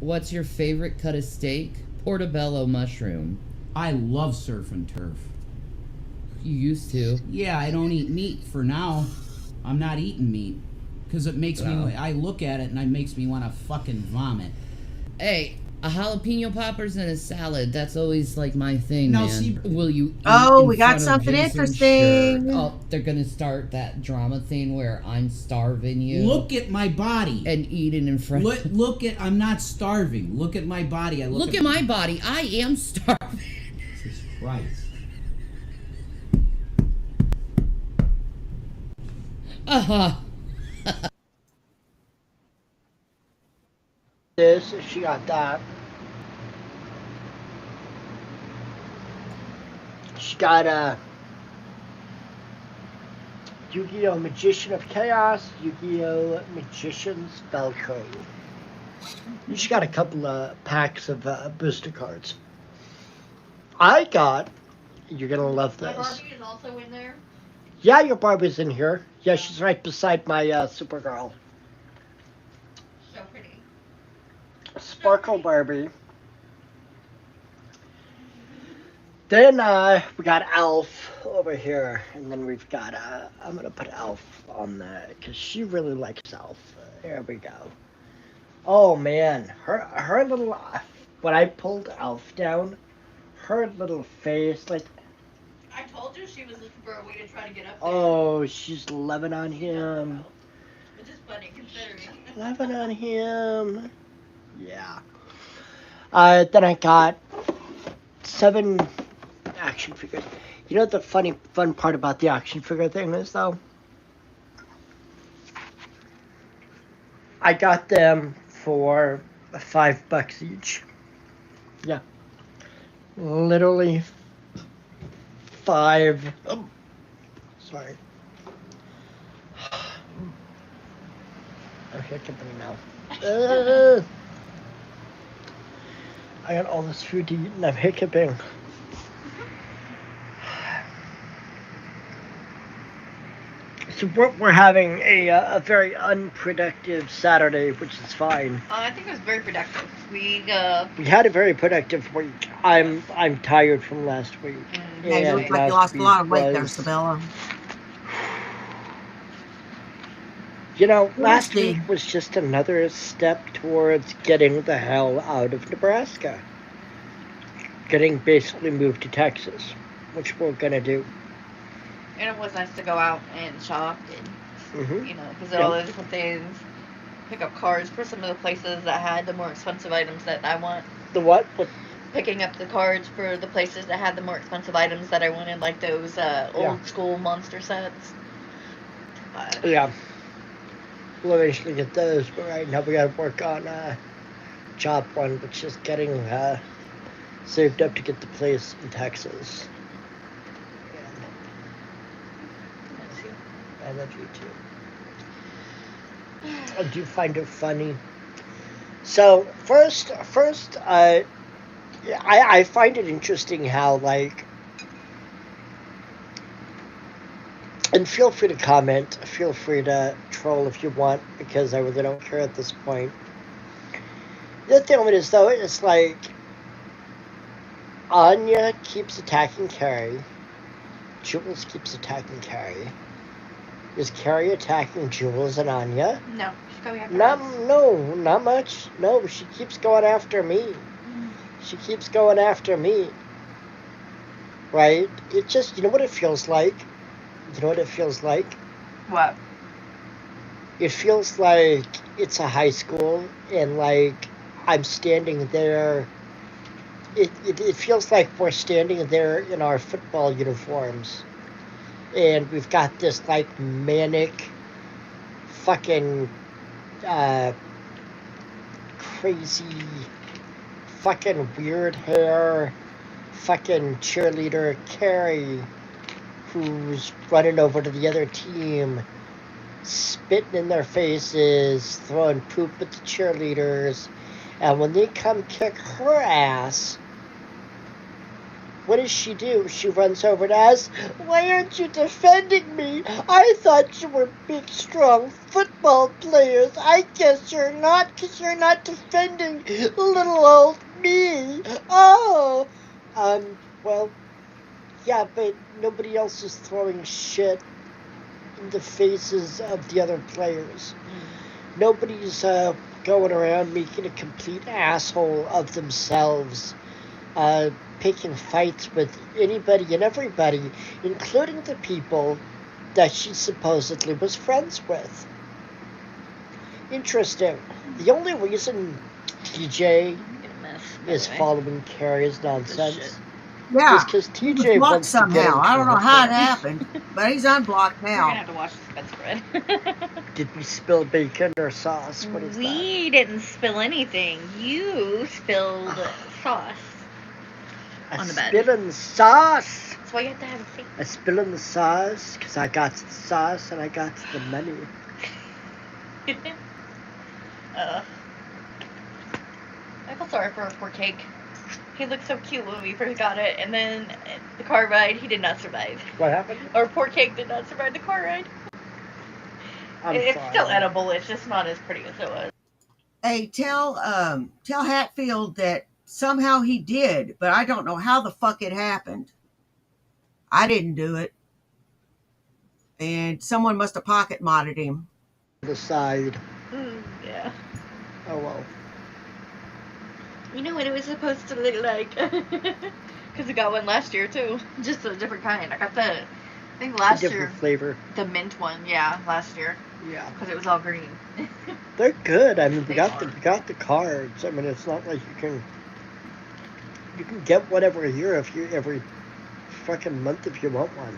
What's your favorite cut of steak? Portobello mushroom. I love surf and turf. You used to. Yeah, I don't eat meat for now. I'm not eating meat. Because it makes me, I look at it and it makes me want to fucking vomit. Hey, a jalapeno poppers and a salad. That's always like my thing, Now, man. see- Will you eat Oh, in we got front of something Jason? interesting. Sure. Oh, they're gonna start that drama thing where I'm starving you. Look at my body. And eating in front Look at, I'm not starving. Look at my body. Look at my body. I am starving. Jesus Christ. This, she got that. She got Yu-Gi-Oh! Magician of Chaos, Yu-Gi-Oh! Magician Spellcode. She got a couple of packs of booster cards. I got, you're gonna love this. My Barbie is also in there? Yeah, your Barbie's in here. Yeah, she's right beside my Supergirl. So pretty. Sparkle Barbie. Then we got Elf over here, and then we've got I'm gonna put Elf on that because she really likes Elf. There we go. Oh man, her little, when I pulled Elf down, her little face, like, I told you she was looking for a way to try to get up there. oh, she's loving on him. Which is funny considering. Loving on him. Yeah. Then I got 7 action figures. You know what the fun part about the action figure thing is, though? I got them for $5 each. Yeah. Literally 5. Oh, sorry. I'm hiccuping now. I got all this food to eat and I'm hiccuping. So we're having a very unproductive Saturday, which is fine. I think it was very productive. We had a very productive week. I'm tired from last week. Yeah, you look like you lost a lot of weight there, Sabella. You know, last week was just another step towards getting the hell out of Nebraska. Getting basically moved to Texas, which we're gonna do. And it was nice to go out and shop and, you know, visit all the different things. Pick up cards for some of the places that had the more expensive items that I want. The what? Picking up the cards for the places that had the more expensive items that I wanted, like those old school monster sets. Yeah. We'll eventually get those, but right now we gotta work on Job 1, which is getting saved up to get the place in Texas. I love you too. I do find it funny. So first, I find it interesting how, like, and feel free to comment, feel free to troll if you want, because I really don't care at this point. The thing of it is, though, it's like Anya keeps attacking Carrie, Jules keeps attacking Carrie. Is Carrie attacking Jules and Anya? No, she's going after No, not much. No, she keeps going after me. She keeps going after me. Right? It just, you know what it feels like? You know what it feels like? What? It feels like it's a high school and, like, I'm standing there. It feels like we're standing there in our football uniforms. And we've got this, like, manic, fucking, crazy, fucking weird hair, fucking cheerleader Carrie, who's running over to the other team, spitting in their faces, throwing poop at the cheerleaders, and when they come kick her ass, what does she do? She runs over to us. Why aren't you defending me? I thought you were big, strong football players. I guess you're not, because you're not defending little old me. Oh. Well, yeah, but nobody else is throwing shit in the faces of the other players. Nobody's going around making a complete asshole of themselves. Picking fights with anybody and everybody, including the people that she supposedly was friends with. Interesting. The only reason TJ is following Carrie's nonsense is because TJ wants somehow. I don't know how it happened, but he's unblocked now. We're gonna have to watch the spread. Did we spill bacon or sauce? What is that? We didn't spill anything. You spilled sauce. on the bed. Spilling the sauce. That's why you have to have a seat. I spilling the sauce because I got the sauce and I got the money. I felt sorry for our poor Cake. He looked so cute when we first got it, and then the car ride, he did not survive. What happened? Our poor Cake did not survive the car ride. It's still edible, it's just not as pretty as it was. Hey, tell Hatfield that somehow he did, but I don't know how the fuck it happened. I didn't do it. And someone must have pocket modded him. The side. Yeah. Oh well. You know what it was supposed to look like? Because we got one last year too. Just a different kind. I got I think last different year. Flavor. The mint one, yeah, last year. Yeah. Because it was all green. They're good. I mean, we got the cards. I mean, it's not like you can get one every year every fucking month if you want one.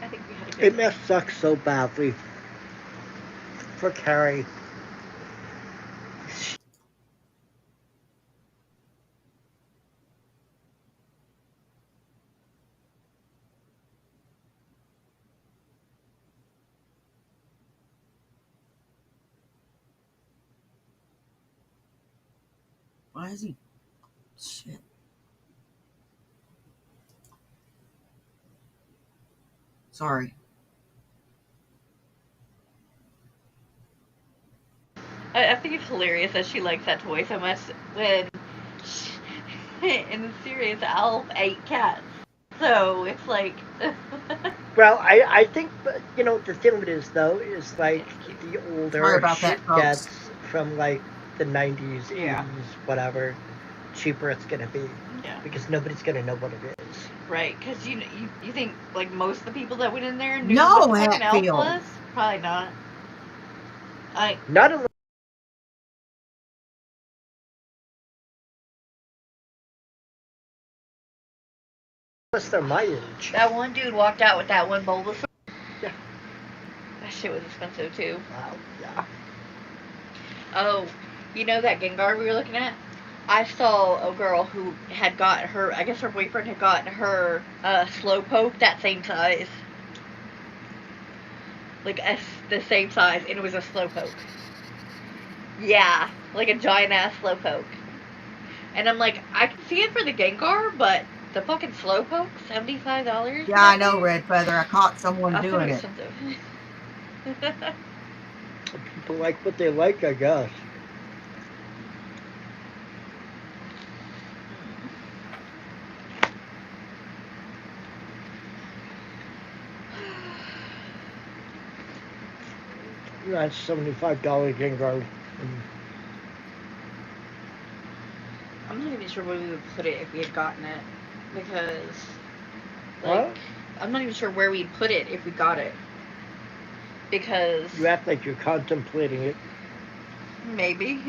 I think we had a good It must suck so badly for Carrie. Why is he? Shit. Sorry. I think it's hilarious that she likes that toy so much when in the series Alf ate cats. So it's like Well, I think, you know, the thing with it is, though, is like the older Sorry about shit that, folks. gets from like the 90s, Yeah. 80s, whatever, cheaper it's gonna be. Yeah. Because nobody's gonna know what it is. right, because you think like most of the people that went in there knew No, what the fucking Alf Hatfield. was? Probably not. Not unless they're my age. That one dude walked out with that one Bulbasaur. Yeah. That shit was expensive too. Wow, yeah. Oh, you know that Gengar we were looking at? I saw a girl who had got her, I guess her boyfriend had gotten her Slowpoke that same size. Like the same size, and it was a Slowpoke. Yeah, like a giant ass Slowpoke. And I'm like, I can see it for the Gengar, but the fucking Slowpoke, $75? Yeah, I know, Red Feather. I caught someone I thought doing it was it. expensive. People like what they like, I guess. That's $75 Gengar. I'm not even sure where we would put it if we had gotten it. Because, What? I'm not even sure where we'd put it if we got it. Because, You act like you're contemplating it. maybe.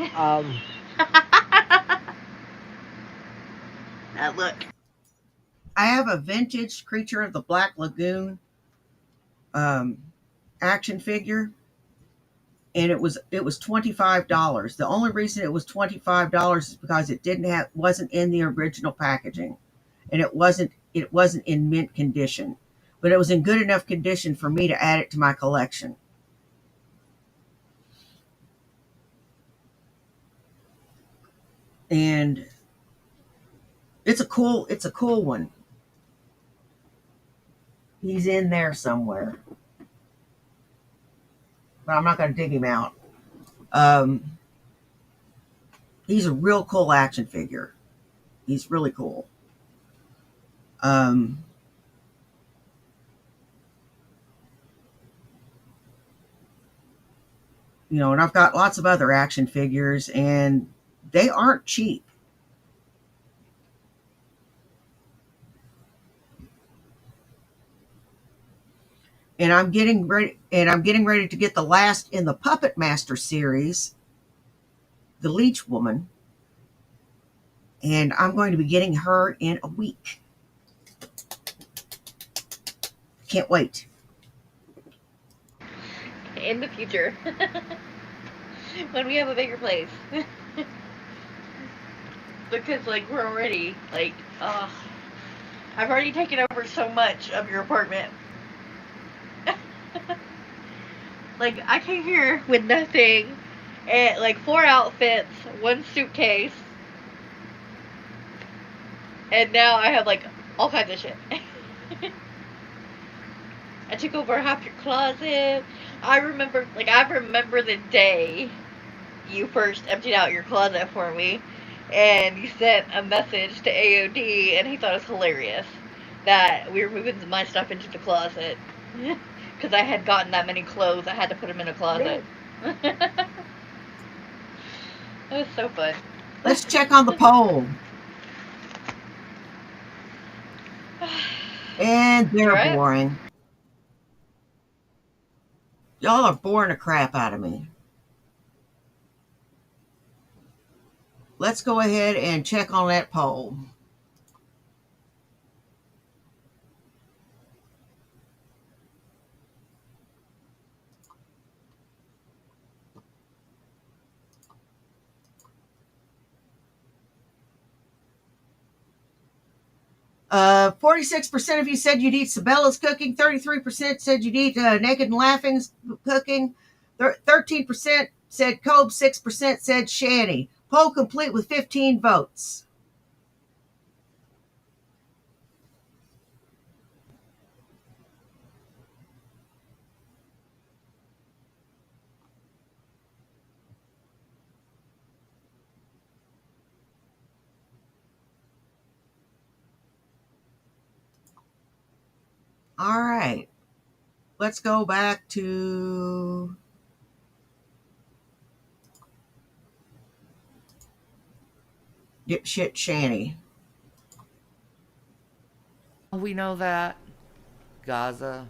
Look. I have a vintage Creature of the Black Lagoon action figure, and it was $25. The only reason it was $25 is because it wasn't in the original packaging, and it wasn't in mint condition, but it was in good enough condition for me to add it to my collection. And it's a cool one. He's in there somewhere, but I'm not going to dig him out. He's a real cool action figure. He's really cool. You know, and I've got lots of other action figures, and they aren't cheap. And I'm getting ready to get the last in the Puppet Master series, the Leech Woman. And I'm going to be getting her in a week. Can't wait. in the future. When we have a bigger place. Because, like, we're already, like, I've already taken over so much of your apartment. Like, I came here with nothing, and, like, 4 outfits, 1 suitcase, and now I have, like, all kinds of shit. I took over half your closet. I remember the day you first emptied out your closet for me, and you sent a message to AOD, and he thought it was hilarious that we were moving my stuff into the closet. Because I had gotten that many clothes, I had to put them in a closet. It was so fun. Let's check on the poll. And they're Right. boring. Y'all are boring the crap out of me. Let's go ahead and check on that poll. Uh, 46% of you said you'd eat Sabella's cooking. 33% said you'd eat Naked and Laughing's cooking. 13% said Cobe. 6% said Shanny. Poll complete with 15 votes. All right. Let's go back to Dipshit Shanny. We know that. Gaza.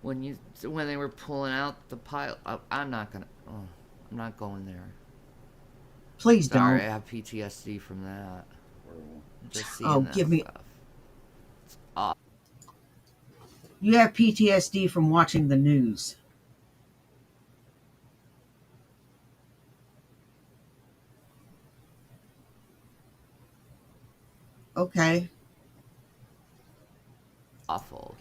When they were pulling out the pile, I'm not going there. Please don't. Sorry, I have PTSD from that. Just seeing that give me. stuff. It's awful. You have PTSD from watching the news. Okay. Awful.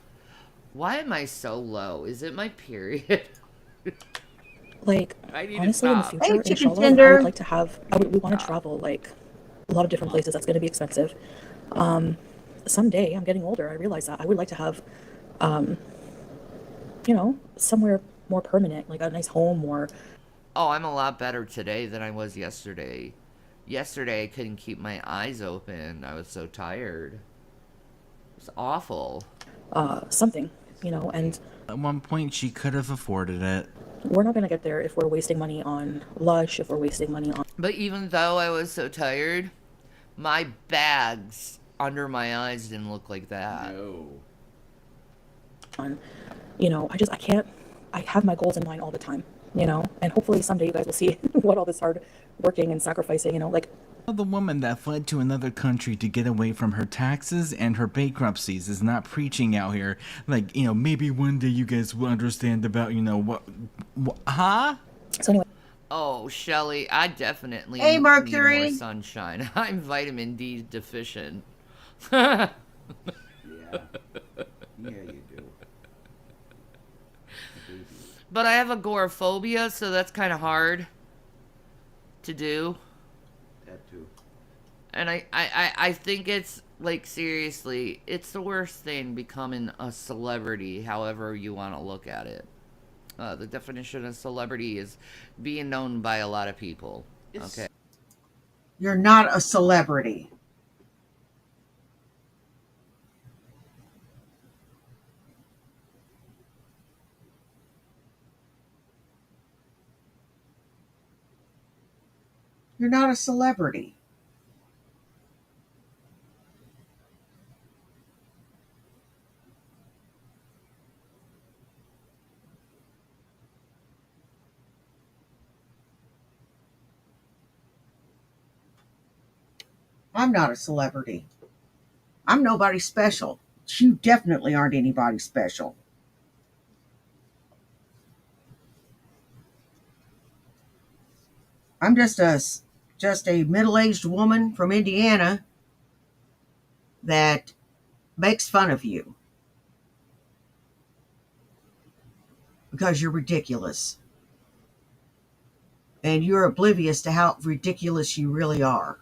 Why am I so low? Is it my period? Like, I need to honestly, in the stop. future, Hey, inshallah, chicken I tender. would like to have, we want to travel, like, a lot of different places. That's going to be expensive. Someday, I'm getting older, I realize that I would like to have, you know, somewhere more permanent, like a nice home or... Oh, I'm a lot better today than I was yesterday. Yesterday, I couldn't keep my eyes open. I was so tired. It was awful. Something, you know, and... At one point, she could have afforded it. We're not going to get there if we're wasting money on Lush, if we're wasting money on... But even though I was so tired, my bags under my eyes didn't look like that. No. You know, I can't... I have my goals in mind all the time, you know? And hopefully someday you guys will see what all this hard working and sacrificing, you know, like... The woman that fled to another country to get away from her taxes and her bankruptcies is not preaching out here. Like, you know, maybe one day you guys will understand about, you know, what huh? So anyway. Oh, Shelly, I definitely Hey, need Mercury. more sunshine. I'm vitamin D deficient. Yeah. Yeah, you do. But I have agoraphobia, so that's kind of hard to do. That too. And I think it's, like, seriously, it's the worst thing becoming a celebrity, however you want to look at it. The definition of celebrity is being known by a lot of people. Okay. You're not a celebrity. You're not a celebrity. I'm not a celebrity. I'm nobody special. You definitely aren't anybody special. I'm just a middle-aged woman from Indiana that makes fun of you because you're ridiculous. And you're oblivious to how ridiculous you really are.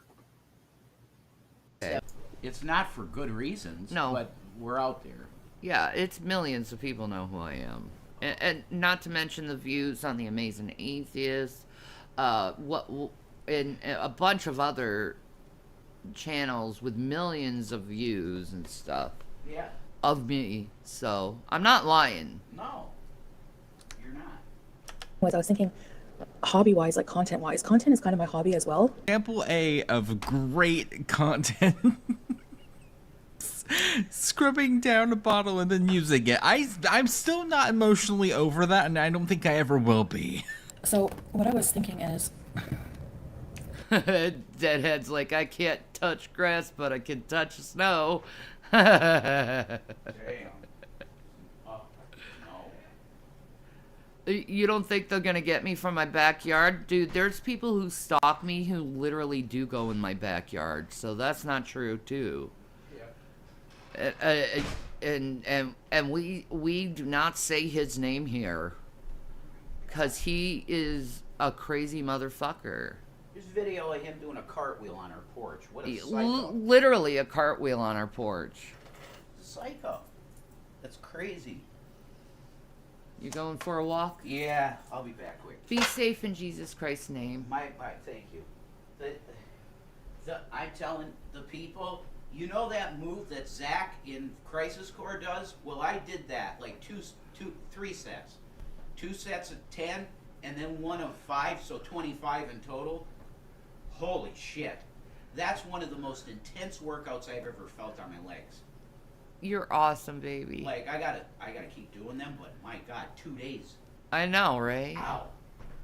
It's not for good reasons, No. but we're out there. Yeah, it's millions of people know who I am. And not to mention the views on The Amazing Atheist, and a bunch of other channels with millions of views and stuff. Yeah. Of me. So, I'm not lying. No, you're not. I was thinking, hobby-wise, like content-wise, content is kind of my hobby as well. Example A of great content. Scrubbing down a bottle and then using it. I'm still not emotionally over that, and I don't think I ever will be. So what I was thinking is, Deadhead's like, I can't touch grass, but I can touch snow. Damn. You don't think they're gonna get me from my backyard? Dude, there's people who stalk me who literally do go in my backyard, so that's not true too. Yeah. And we do not say his name here, cause he is a crazy motherfucker. There's video of him doing a cartwheel on our porch. What a psycho. Literally a cartwheel on our porch. Psycho. That's crazy. You going for a walk? Yeah, I'll be back quick. Be safe in Jesus Christ's name. My thank you. I'm telling the people, you know that move that Zach in Crisis Core does? Well, I did that, like three sets. 2 sets of 10, and then 1 of 5, so 25 in total. Holy shit. That's one of the most intense workouts I've ever felt on my legs. You're awesome, baby. Like, I gotta keep doing them, but my God, 2 days. I know, right? Ow.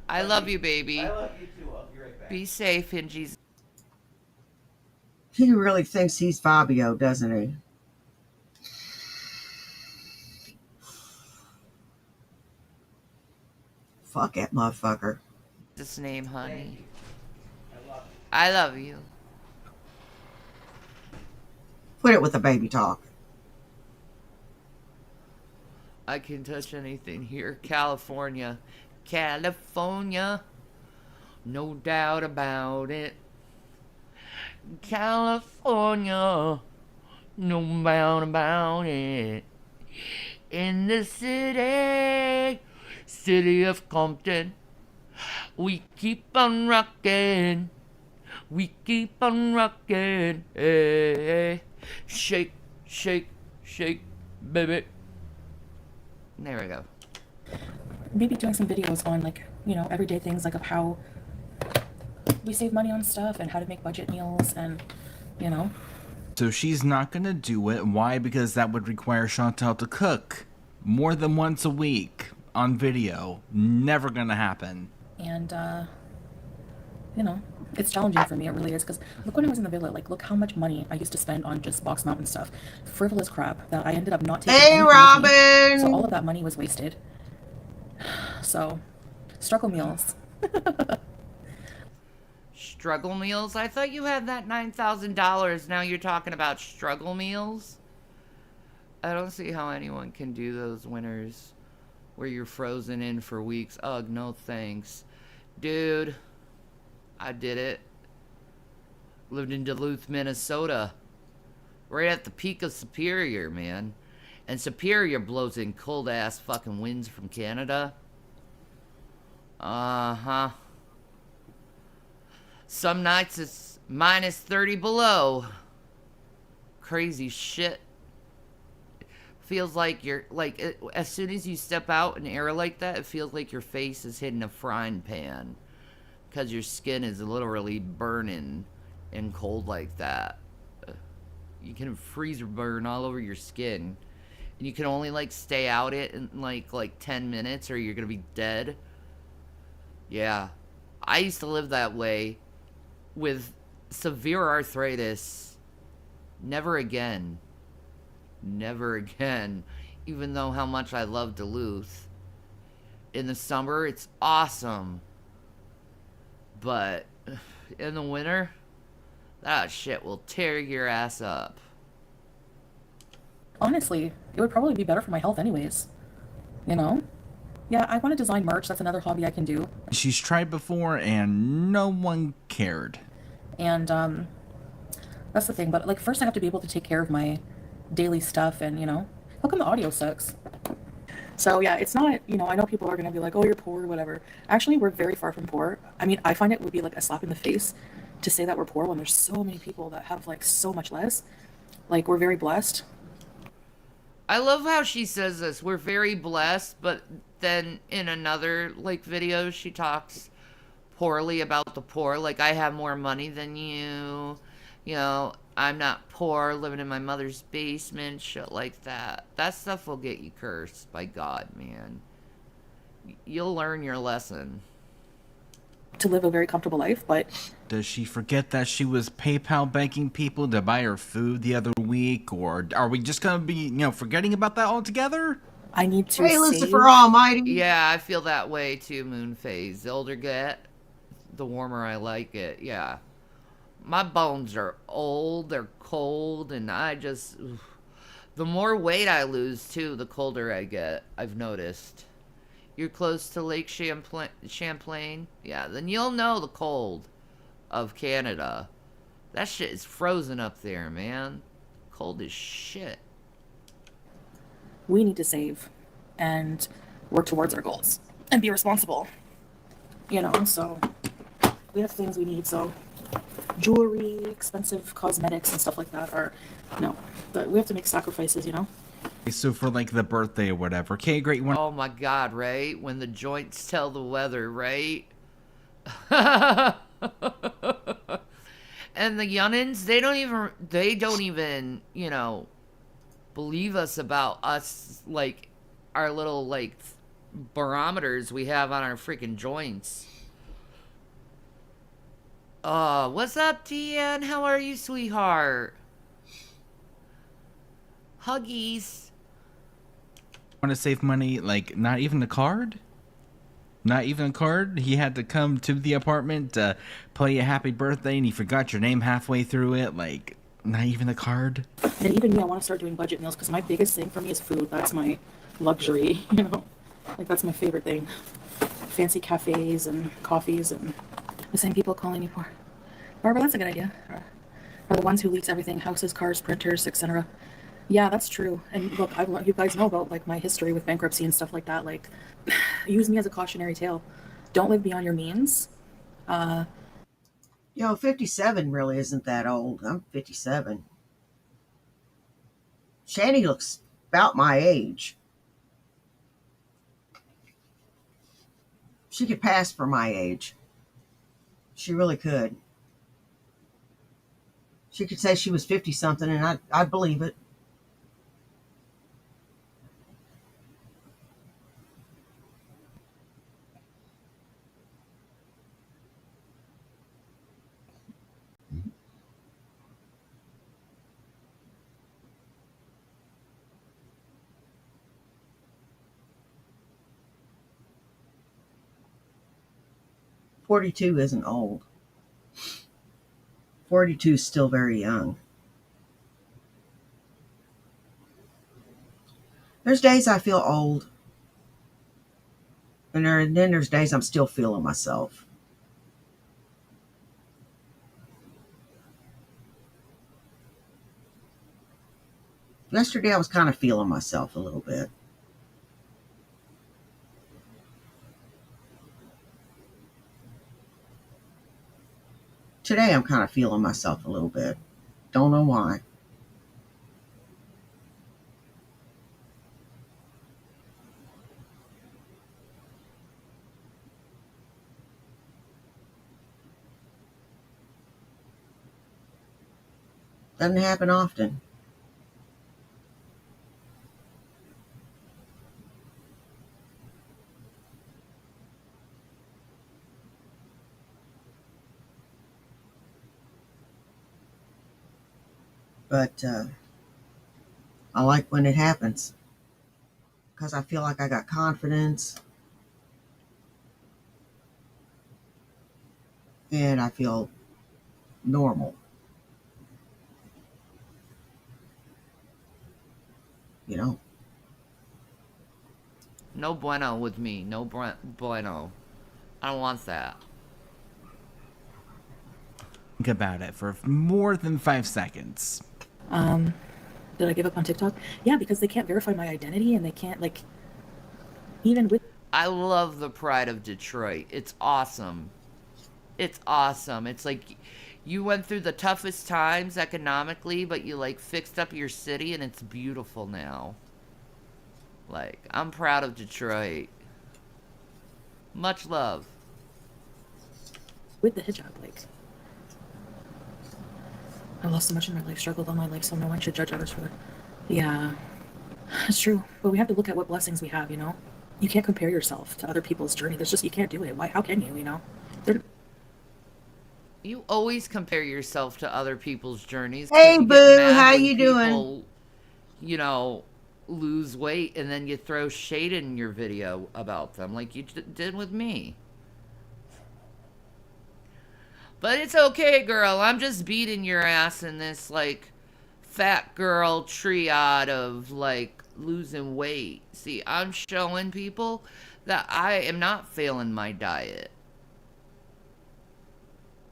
I love you, baby. I love you too. I'll be right back. Be safe in Jesus. He really thinks he's Fabio, doesn't he? Fuck that motherfucker. This name, honey. I love you. Put it with the baby talk. I can touch anything here. California. California. No doubt about it. California. No doubt about it. In the city of Compton, we keep on rocking. We keep on rocking. Hey, shake, shake, shake, baby. There we go. maybe doing some videos on, like, you know, everyday things, like of how we save money on stuff and how to make budget meals and, you know. So she's not gonna do it. Why? Because that would require Chantal to cook more than once a week on video. Never gonna happen. And, you know, it's challenging for me, it really is, because look when I was in the villa, like, look how much money I used to spend on just Box Mountain stuff. Frivolous crap that I ended up not taking. Hey, Robin! So all of that money was wasted. So, struggle meals. Struggle meals? I thought you had that $9,000. Now you're talking about struggle meals? I don't see how anyone can do those winters where you're frozen in for weeks. Ugh, no thanks. Dude, I did it. Lived in Duluth, Minnesota. Right at the peak of Superior, man. And Superior blows in cold-ass fucking winds from Canada. Uh-huh. Some nights it's minus 30 below. Crazy shit. Feels like you're, like, as soon as you step out in air like that, it feels like your face is hitting a frying pan. Because your skin is literally burning and cold like that. You can freezer burn all over your skin. And you can only, like, stay out it in, like 10 minutes or you're gonna be dead. Yeah. I used to live that way with severe arthritis. Never again. Never again, even though how much I love Duluth. In the summer, it's awesome. But in the winter, that shit will tear your ass up. Honestly, it would probably be better for my health anyways. You know? Yeah, I want to design merch. That's another hobby I can do. She's tried before and no one cared. And that's the thing. But like, first I have to be able to take care of my daily stuff. And how come the audio sucks? So yeah, it's not, I know people are going to be like, oh, you're poor or whatever. Actually, we're very far from poor. I mean, I find it would be like a slap in the face to say that we're poor when there's so many people that have like so much less. Like, we're very blessed. I love how she says this. We're very blessed, but then in another like video she talks poorly about the poor. Like, I have more money than you. I'm not poor, living in my mother's basement, shit like that. That stuff will get you cursed by God, man. You'll learn your lesson. To live a very comfortable life, but... Does she forget that she was PayPal banking people to buy her food the other week? Or are we just going to be, forgetting about that altogether? I need to Hey, Lucifer Almighty. Yeah, I feel that way too, Moonphase. The older I get, the warmer I like it, yeah. My bones are old, they're cold, and I just... The more weight I lose, too, the colder I get, I've noticed. You're close to Lake Champlain? Yeah, then you'll know the cold of Canada. That shit is frozen up there, man. Cold as shit. We need to save and work towards our goals and be responsible. So we have things we need, so jewelry, expensive cosmetics and stuff like that are, but we have to make sacrifices, So for like the birthday or whatever. Okay, great one. Oh my God, right? When the joints tell the weather, right? And the youngins, they don't even, believe us about us, like, our little, like, barometers we have on our freaking joints. What's up, Deanne? How are you, sweetheart? Huggies. Want to save money, like, not even a card? Not even a card? He had to come to the apartment to play a happy birthday and he forgot your name halfway through it, like, not even a card? And even me, I want to start doing budget meals because my biggest thing for me is food. That's my luxury, like, that's my favorite thing. Fancy cafes and coffees and the same people calling you poor. Barbara, that's a good idea. Are the ones who leaks everything, houses, cars, printers, etc. Yeah, that's true. And look, you guys know about like my history with bankruptcy and stuff like that. Like, use me as a cautionary tale. Don't live beyond your means. 57 really isn't that old. I'm 57. Shani looks about my age. She could pass for my age. She really could. She could say she was 50-something, and I'd believe it. "42 isn't old. 42 is still very young. There's days I feel old, and then there's days I'm still feeling myself. Yesterday I was kind of feeling myself a little bit. Today I'm kind of feeling myself a little bit. Don't know why. Doesn't happen often. But I like when it happens because I feel like I got confidence and I feel normal. You know? No bueno with me. No bueno. I don't want that. Think about it for more than 5 seconds. Did I give up on TikTok? Yeah, because they can't verify my identity and they can't, like, even with. I love the pride of Detroit. It's awesome. It's awesome. It's like you went through the toughest times economically, but you like fixed up your city and it's beautiful now. Like, I'm proud of Detroit. Much love. With the hijab, like, I lost so much in my life, struggled all my life, so no one should judge others for it. Yeah, it's true. But we have to look at what blessings we have, you know? You can't compare yourself to other people's journey. There's just, you can't do it. Why? How can you, you know? You always compare yourself to other people's journeys. Hey, you get boo, mad how when you people, doing? You know, lose weight and then you throw shade in your video about them like you did with me. But it's okay, girl. I'm just beating your ass in this, like, fat girl triad of, like, losing weight. See, I'm showing people that I am not failing my diet.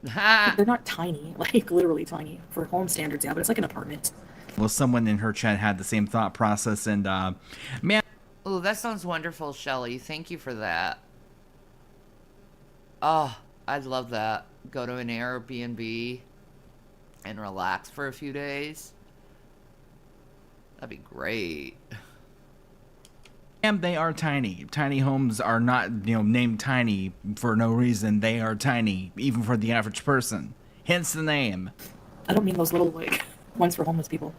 They're not tiny, like, literally tiny. For home standards, yeah, but it's like an apartment. Well, someone in her chat had the same thought process, and, man. Oh, that sounds wonderful, Shelly. Thank you for that. Oh, I'd love that. Go to an Airbnb and relax for a few days. That'd be great. And they are tiny. Tiny homes are not, named tiny for no reason. They are tiny, even for the average person. Hence the name. I don't mean those little, like, ones for homeless people.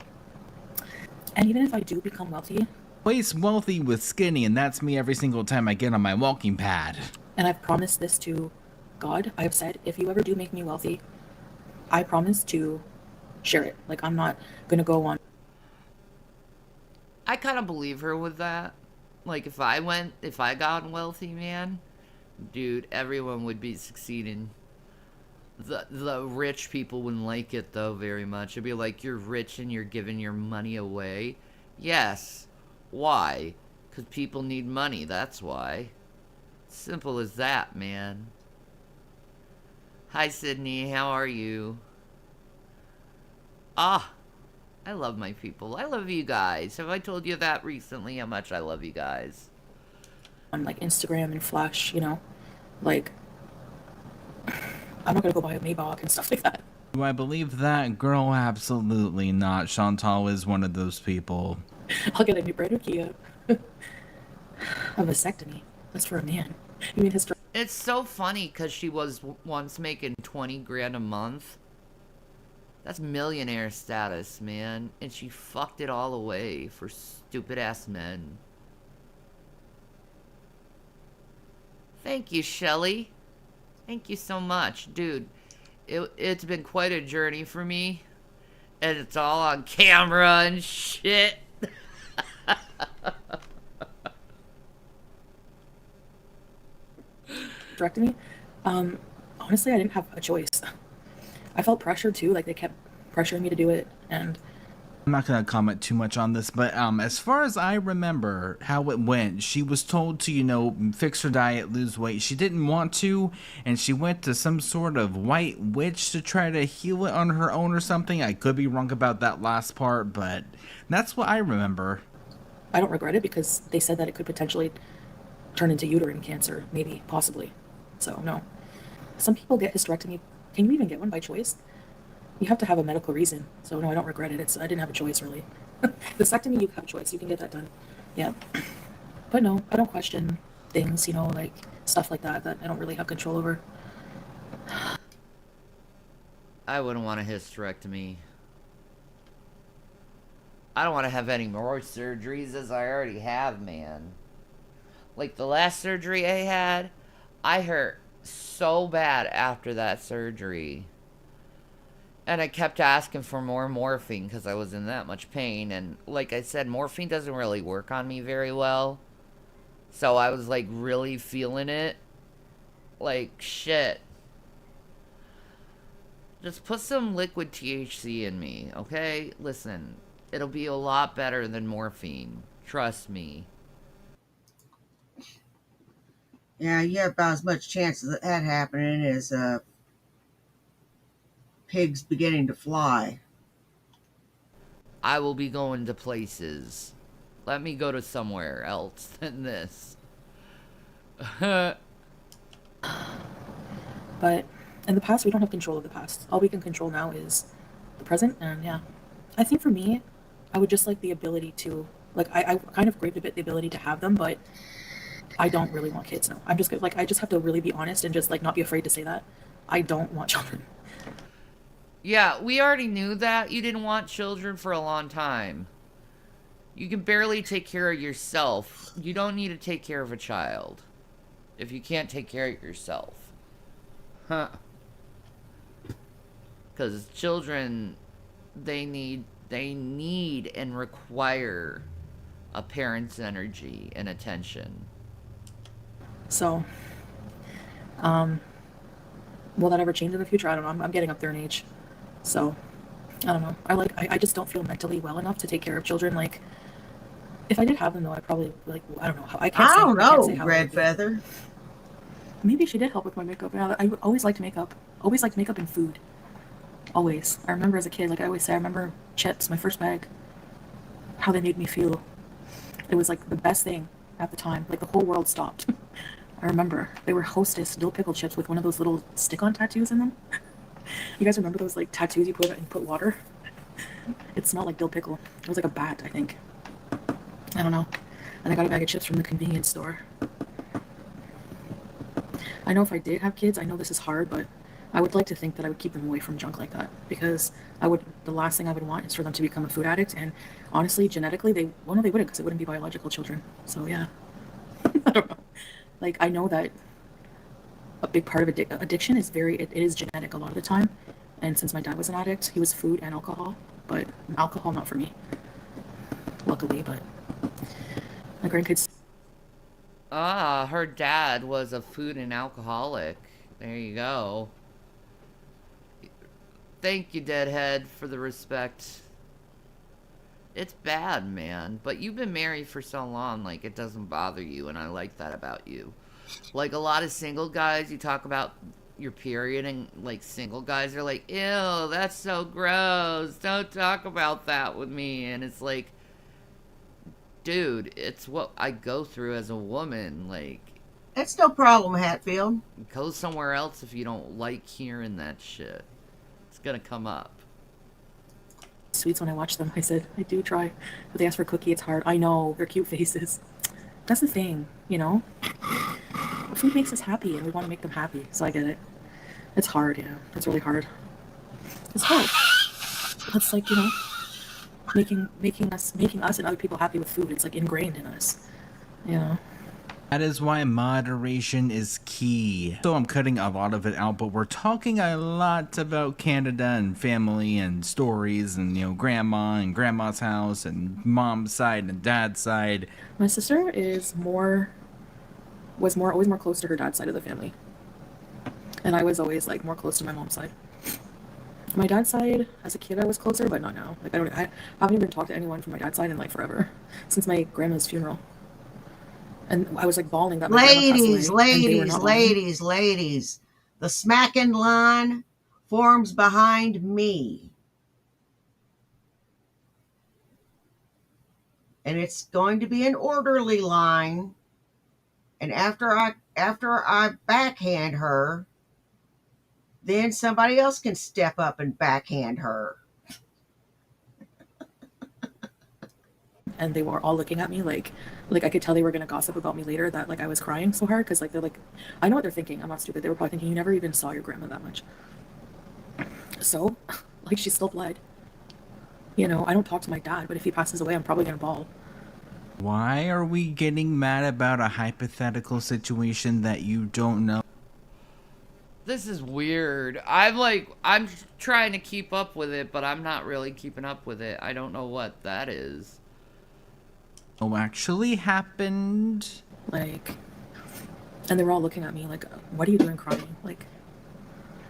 And even if I do become wealthy... Place wealthy with skinny, and that's me every single time I get on my walking pad. And I've promised this to God. I've said, if you ever do make me wealthy, I promise to share it. Like, I'm not going to go on... I kind of believe her with that. Like, if I got wealthy, man, dude, everyone would be succeeding. The rich people wouldn't like it, though, very much. It'd be like, you're rich and you're giving your money away. Yes. Why? Because people need money, that's why. Simple as that, man. Hi, Sydney, how are you? Ah, I love my people. I love you guys. Have I told you that recently, how much I love you guys? On, like, Instagram and Flash, you know? Like, I'm not gonna go buy a Maybach and stuff like that. Do I believe that? Girl, absolutely not. Chantal is one of those people. I'll get a new brand new Kia. A vasectomy. That's for a man. You mean history? It's so funny because she was once making 20 grand a month. That's millionaire status, man. And she fucked it all away for stupid ass men. Thank you, Shelly. Thank you so much. Dude, it's been quite a journey for me. And it's all on camera and shit. Directed me. Honestly, I didn't have a choice. I felt pressured too, like they kept pressuring me to do it, and I'm not going to comment too much on this, but as far as I remember how it went, she was told to, fix her diet, lose weight. She didn't want to, and she went to some sort of white witch to try to heal it on her own or something. I could be wrong about that last part, but that's what I remember. I don't regret it because they said that it could potentially turn into uterine cancer, maybe, possibly. So, no. Some people get hysterectomy. Can you even get one by choice? You have to have a medical reason. So, no, I don't regret it. I didn't have a choice, really. Vasectomy, you have a choice. You can get that done. Yeah. But no, I don't question things, like stuff like that I don't really have control over. I wouldn't want a hysterectomy. I don't want to have any more surgeries as I already have, man. Like the last surgery I had, I hurt so bad after that surgery. And I kept asking for more morphine because I was in that much pain. And like I said, morphine doesn't really work on me very well. So I was like really feeling it. Like shit. Just put some liquid THC in me, okay? Listen, it'll be a lot better than morphine. Trust me. Yeah, you have about as much chance of that happening as pigs beginning to fly. I will be going to places. Let me go to somewhere else than this. But in the past, we don't have control of the past. All we can control now is the present, and yeah. I think for me, I would just like the ability to, like, I kind of craved a bit the ability to have them, but I don't really want kids now. I'm just like, I just have to really be honest and just like not be afraid to say that. I don't want children. Yeah, we already knew that. You didn't want children for a long time. You can barely take care of yourself. You don't need to take care of a child if you can't take care of yourself. Huh. Because children, they need and require a parent's energy and attention. So, will that ever change in the future? I don't know. I'm getting up there in age. So, I don't know. I just don't feel mentally well enough to take care of children. Like, if I did have them though, I probably, like, I don't know how. I don't know, Red Feather. Maybe she did help with my makeup. Yeah, I always liked makeup. Always liked makeup and food. Always. I remember as a kid, like I always say, I remember chips, my first bag, how they made me feel. It was like the best thing at the time. Like the whole world stopped. I remember they were Hostess dill pickle chips with one of those little stick-on tattoos in them. You guys remember those like tattoos you put water? It smelled like dill pickle. It was like a bat, I think. I don't know. And I got a bag of chips from the convenience store. I know if I did have kids, I know this is hard, but I would like to think that I would keep them away from junk like that, because the last thing I would want is for them to become a food addict. And honestly, genetically, they wouldn't, because it wouldn't be biological children. So yeah, I don't know. Like, I know that a big part of addiction is it is genetic a lot of the time. And since my dad was an addict, he was food and alcohol, but alcohol not for me, luckily. But my grandkids. Ah, her dad was a food and alcoholic. There you go. Thank you, Deadhead, for the respect. It's bad, man. But you've been married for so long, like, it doesn't bother you, and I like that about you. Like, a lot of single guys, you talk about your period, and, like, single guys are like, ew, that's so gross. Don't talk about that with me. And it's like, dude, it's what I go through as a woman. Like, that's no problem, Hatfield. Go somewhere else if you don't like hearing that shit. It's gonna come up. Sweets when I watch them. I said, I do try. But they ask for a cookie, it's hard. I know, they're cute faces. That's the thing, you know? Food makes us happy, and we want to make them happy, so I get it. It's hard, yeah. It's really hard. It's hard. It's like, you know, making us and other people happy with food. It's like ingrained in us, you know? That is why moderation is key. So I'm cutting a lot of it out, but we're talking a lot about Canada and family and stories and, you know, grandma and grandma's house and mom's side and dad's side. My sister is always more close to her dad's side of the family. And I was always like more close to my mom's side. My dad's side, as a kid, I was closer, but not now. Like I haven't even talked to anyone from my dad's side in like forever, since my grandma's funeral. And I was like bawling that my grandma passed away, ladies. The smacking line forms behind me. And it's going to be an orderly line. And after I backhand her, then somebody else can step up and backhand her. And they were all looking at me like I could tell they were going to gossip about me later, that like I was crying so hard, because like they're like, I know what they're thinking. I'm not stupid. They were probably thinking, you never even saw your grandma that much. So, like, she's still blood. You know, I don't talk to my dad, but if he passes away, I'm probably going to bawl. Why are we getting mad about a hypothetical situation that you don't know? This is weird. I'm trying to keep up with it, but I'm not really keeping up with it. I don't know what that is. Oh, actually happened. Like, and they were all looking at me like, what are you doing crying? Like,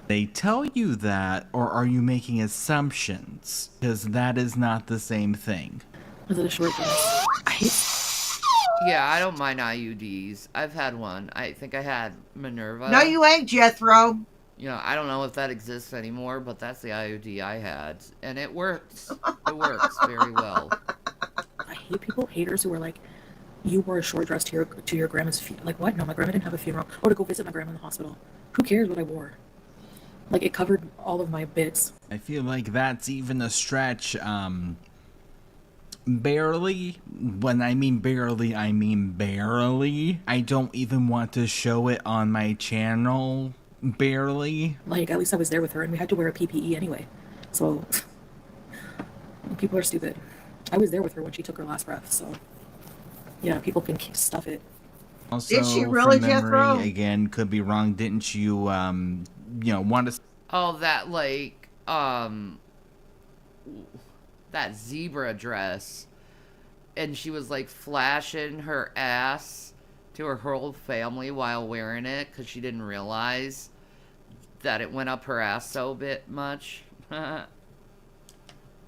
They tell you that, or are you making assumptions? Because that is not the same thing. was it a short dress? I hate. Yeah, I don't mind IUDs. I've had one. I think I had Minerva. No, you ain't, Jethro. You know, I don't know if that exists anymore, but that's the IUD I had. And it works. It works very well. I hate haters who are like, you wore a short dress to your grandma's like, what? No, my grandma didn't have a funeral. Oh, to go visit my grandma in the hospital. Who cares what I wore? Like, it covered all of my bits. I feel like that's even a stretch. Barely. When I mean barely, I mean barely. I don't even want to show it on my channel. Barely. Like, at least I was there with her, and we had to wear a PPE anyway. So, people are stupid. I was there with her when she took her last breath, so yeah, people can stuff it. Also, Did she really, from memory, Jethro? again, could be wrong. Didn't you, want to... Oh, that, like, that zebra dress. And she was, like, flashing her ass to her whole family while wearing it because she didn't realize that it went up her ass so much.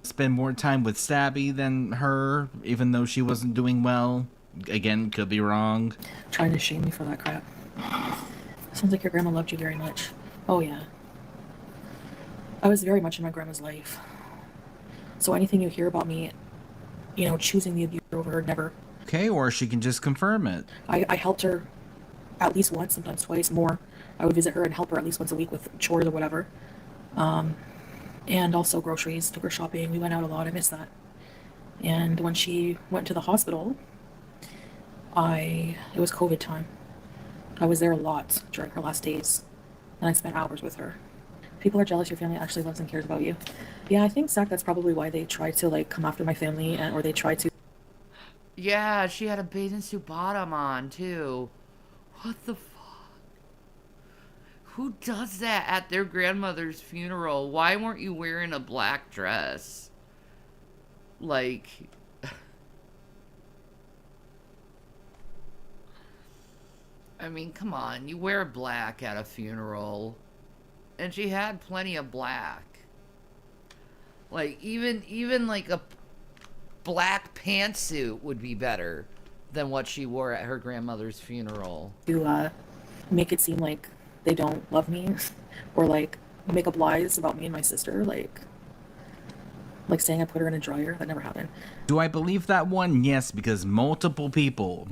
spend more time with Stabby than her, even though she wasn't doing well. Again, could be wrong. Trying to shame me for that crap. Sounds like your grandma loved you very much. Oh yeah. I was very much in my grandma's life. So anything you hear about me, you know, choosing the abuser over her, never. Okay, or she can just confirm it. I helped her at least once, sometimes twice, more. I would visit her and help her at least once a week with chores or whatever. And also groceries, took her shopping. We went out a lot. I miss that. And when she went to the hospital, it was COVID time. I was there a lot during her last days, and I spent hours with her. People are jealous your family actually loves and cares about you. Yeah, I think, Zach, that's probably why they try to, like, come after my family, or they try to... Yeah, she had a bathing suit bottom on, too. What the fuck? Who does that at their grandmother's funeral? Why weren't you wearing a black dress? Like... I mean, come on. You wear black at a funeral. And she had plenty of black. Like, even like a black pantsuit would be better than what she wore at her grandmother's funeral. To make it seem like they don't love me, or like make up lies about me and my sister, like saying I put her in a dryer. That never happened. Do I believe that one? Yes, because multiple people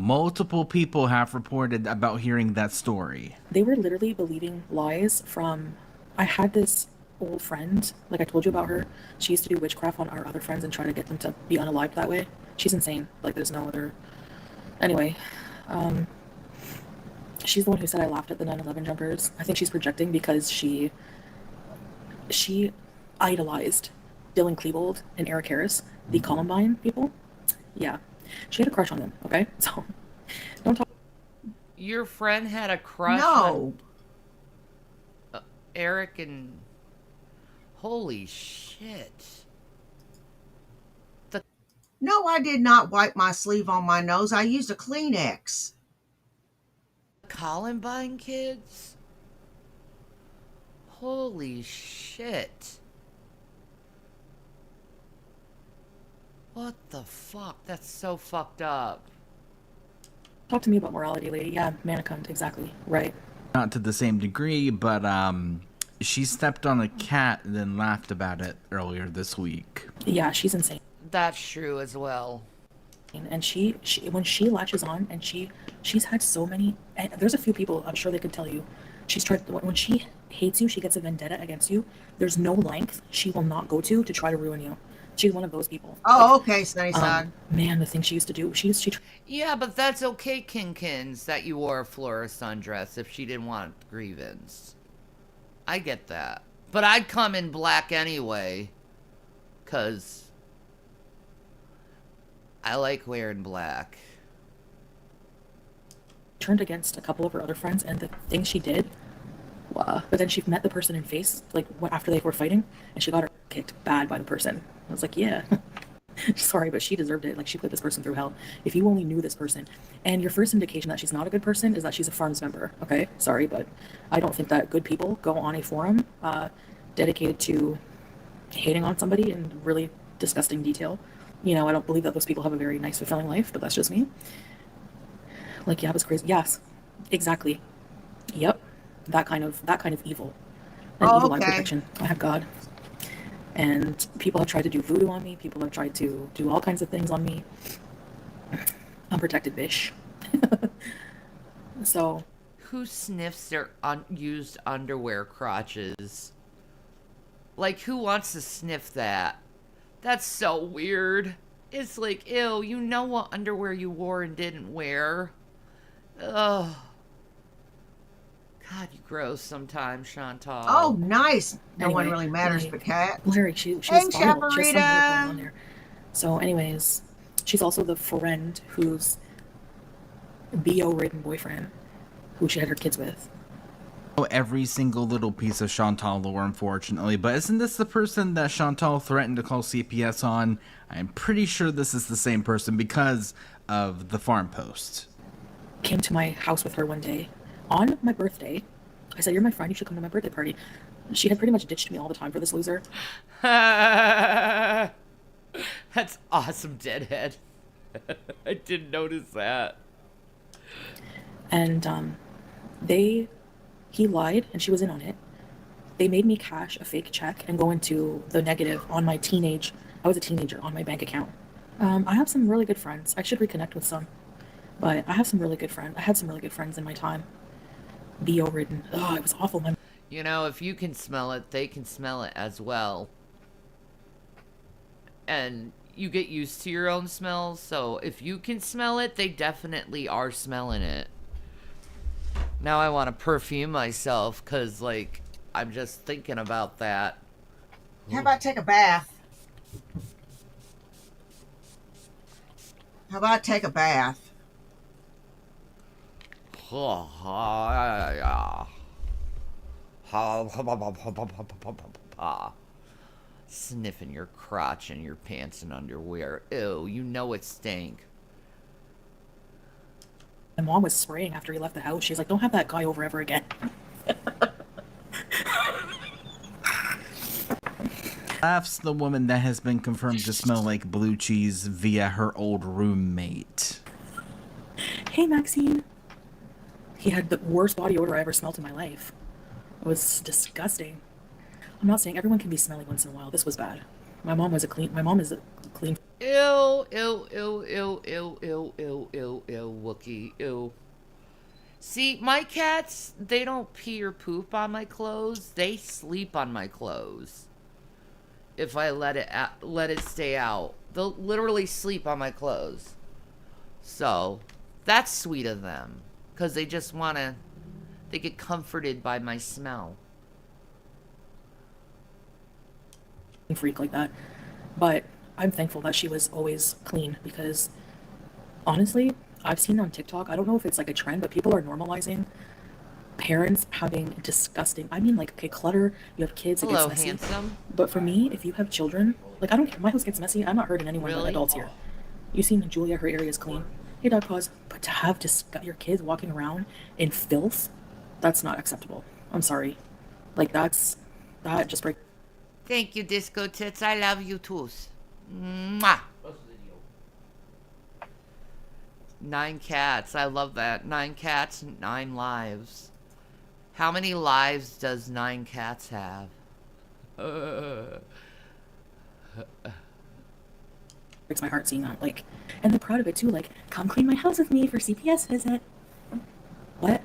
have reported about hearing that story. They were literally believing lies from... I had this old friend, like I told you about her. She used to do witchcraft on our other friends and try to get them to be unalived that way. She's insane. Like, there's no other... Anyway, she's the one who said I laughed at the 9/11 jumpers. I think she's projecting because she idolized Dylan Klebold and Eric Harris, the Columbine people. Yeah, she had a crush on them, okay? So, don't talk... Your friend had a crush No. on Eric and... Holy shit. No, I did not wipe my sleeve on my nose. I used a Kleenex. Columbine kids? Holy shit. What the fuck? That's so fucked up. Talk to me about morality, lady. Yeah, manicunt, exactly. Right. Not to the same degree, but she stepped on a cat and then laughed about it earlier this week. Yeah, she's insane. That's true as well. And she when she latches on, and she's had so many... And there's a few people, I'm sure they could tell you, she's tried... When she hates you, she gets a vendetta against you. There's no length she will not go to try to ruin you. She's one of those people. Oh, okay, Sunnyside. Man, the things she used to do. She Yeah, but that's okay, Kinkins, that you wore a Flora sundress if she didn't want grievance. I get that. But I'd come in black anyway. 'Cause I like wearing black. turned against a couple of her other friends, and the things she did But then she met the person in face, like after they were fighting, and she got her kicked bad by the person. I was like, yeah, sorry, but she deserved it. Like, she put this person through hell. If you only knew this person, and your first indication that she's not a good person is that she's a Farms member. Okay, sorry, but I don't think that good people go on a forum dedicated to hating on somebody in really disgusting detail. You know, I don't believe that those people have a very nice, fulfilling life, but that's just me. Like, yeah, it was crazy. Yes, exactly. Yep, that kind of evil. And evil eye protection. I have God. And people have tried to do voodoo on me. People have tried to do all kinds of things on me. Unprotected bitch. So. Who sniffs their unused underwear crotches? Like, who wants to sniff that? That's so weird. It's like, ew, you know what underwear you wore and didn't wear. Ugh. God, you gross sometimes, Chantal. Oh, nice. No Anyway, one really matters but Kat. Larry, she was Hey, viral. She has some weird going Chaparita. on there. So, anyways, she's also the friend whose BO-ridden boyfriend, who she had her kids with. Oh, every single little piece of Chantal lore, unfortunately. But isn't this the person that Chantal threatened to call CPS on? I'm pretty sure this is the same person because of the farm post. Came to my house with her one day on my birthday. I said, "You're my friend. You should come to my birthday party." She had pretty much ditched me all the time for this loser. That's awesome, Deadhead. I didn't notice that. And he lied, and she was in on it. They made me cash a fake check and go into the negative on my I was a teenager, on my bank account. I have some really good friends. I should reconnect with some. But I have some really good friends. I had some really good friends in my time. BO-ridden. Oh, it was awful. You know, if you can smell it, they can smell it as well. And you get used to your own smells, so if you can smell it, they definitely are smelling it. Now I want to perfume myself, because, like, I'm just thinking about that. How about take a bath? How about take a bath? Sniffing your crotch in your pants and underwear. Ew, you know it stank. My mom was spraying after he left the house. She's like, "Don't have that guy over ever again." Laughs the woman that has been confirmed to smell like blue cheese via her old roommate. Hey, Maxine. He had the worst body odor I ever smelled in my life. It was disgusting. I'm not saying everyone can be smelly once in a while. This was bad. My mom is a clean. Ew, ew, ew, ew, ew, ew, ew, ew, ew, Wookie, ew. See, my cats, they don't pee or poop on my clothes. They sleep on my clothes. If I let it stay out. They'll literally sleep on my clothes. So, that's sweet of them. Because they just want to, they get comforted by my smell. Freak like that. But I'm thankful that she was always clean, because honestly, I've seen on TikTok, I don't know if it's like a trend, but people are normalizing parents having disgusting, I mean, like, okay, clutter, you have kids, it Hello, gets messy. handsome. But for me, if you have children, like, I don't care, my house gets messy, I'm not hurting anyone but adults here. You seen Julia, her area is clean. Hey, dog paws. But to have your kids walking around in filth, that's not acceptable. I'm sorry. Like, that just breaks. Thank you, Disco Tits. I love you too. Mwah. 9 cats. I love that. 9 cats, 9 lives. How many lives does 9 cats have? Breaks my heart seeing that. Like, and they're proud of it too. Like, come clean my house with me for CPS visit. What?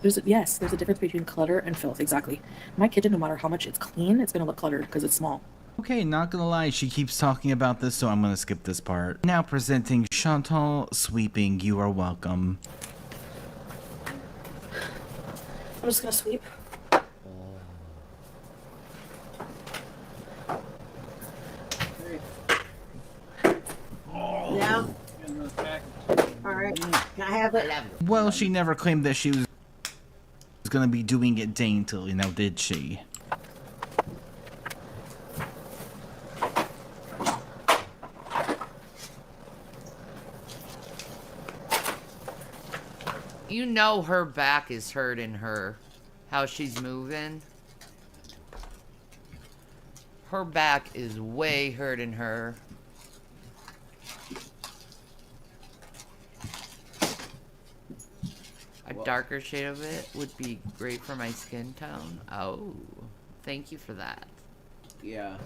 There's a difference between clutter and filth. Exactly. My kitchen, no matter how much it's clean, it's gonna look cluttered because it's small. Okay, not gonna lie, she keeps talking about this, so I'm gonna skip this part. Now presenting Chantal sweeping. You are welcome. I'm just gonna sweep. Yeah. All right. Can I have it? Well, she never claimed that she was was gonna be doing it daintily, now did she? You know her back is hurting her. How she's moving. Her back is way hurting her. A darker shade of it would be great for my skin tone. Oh, thank you for that. Yeah.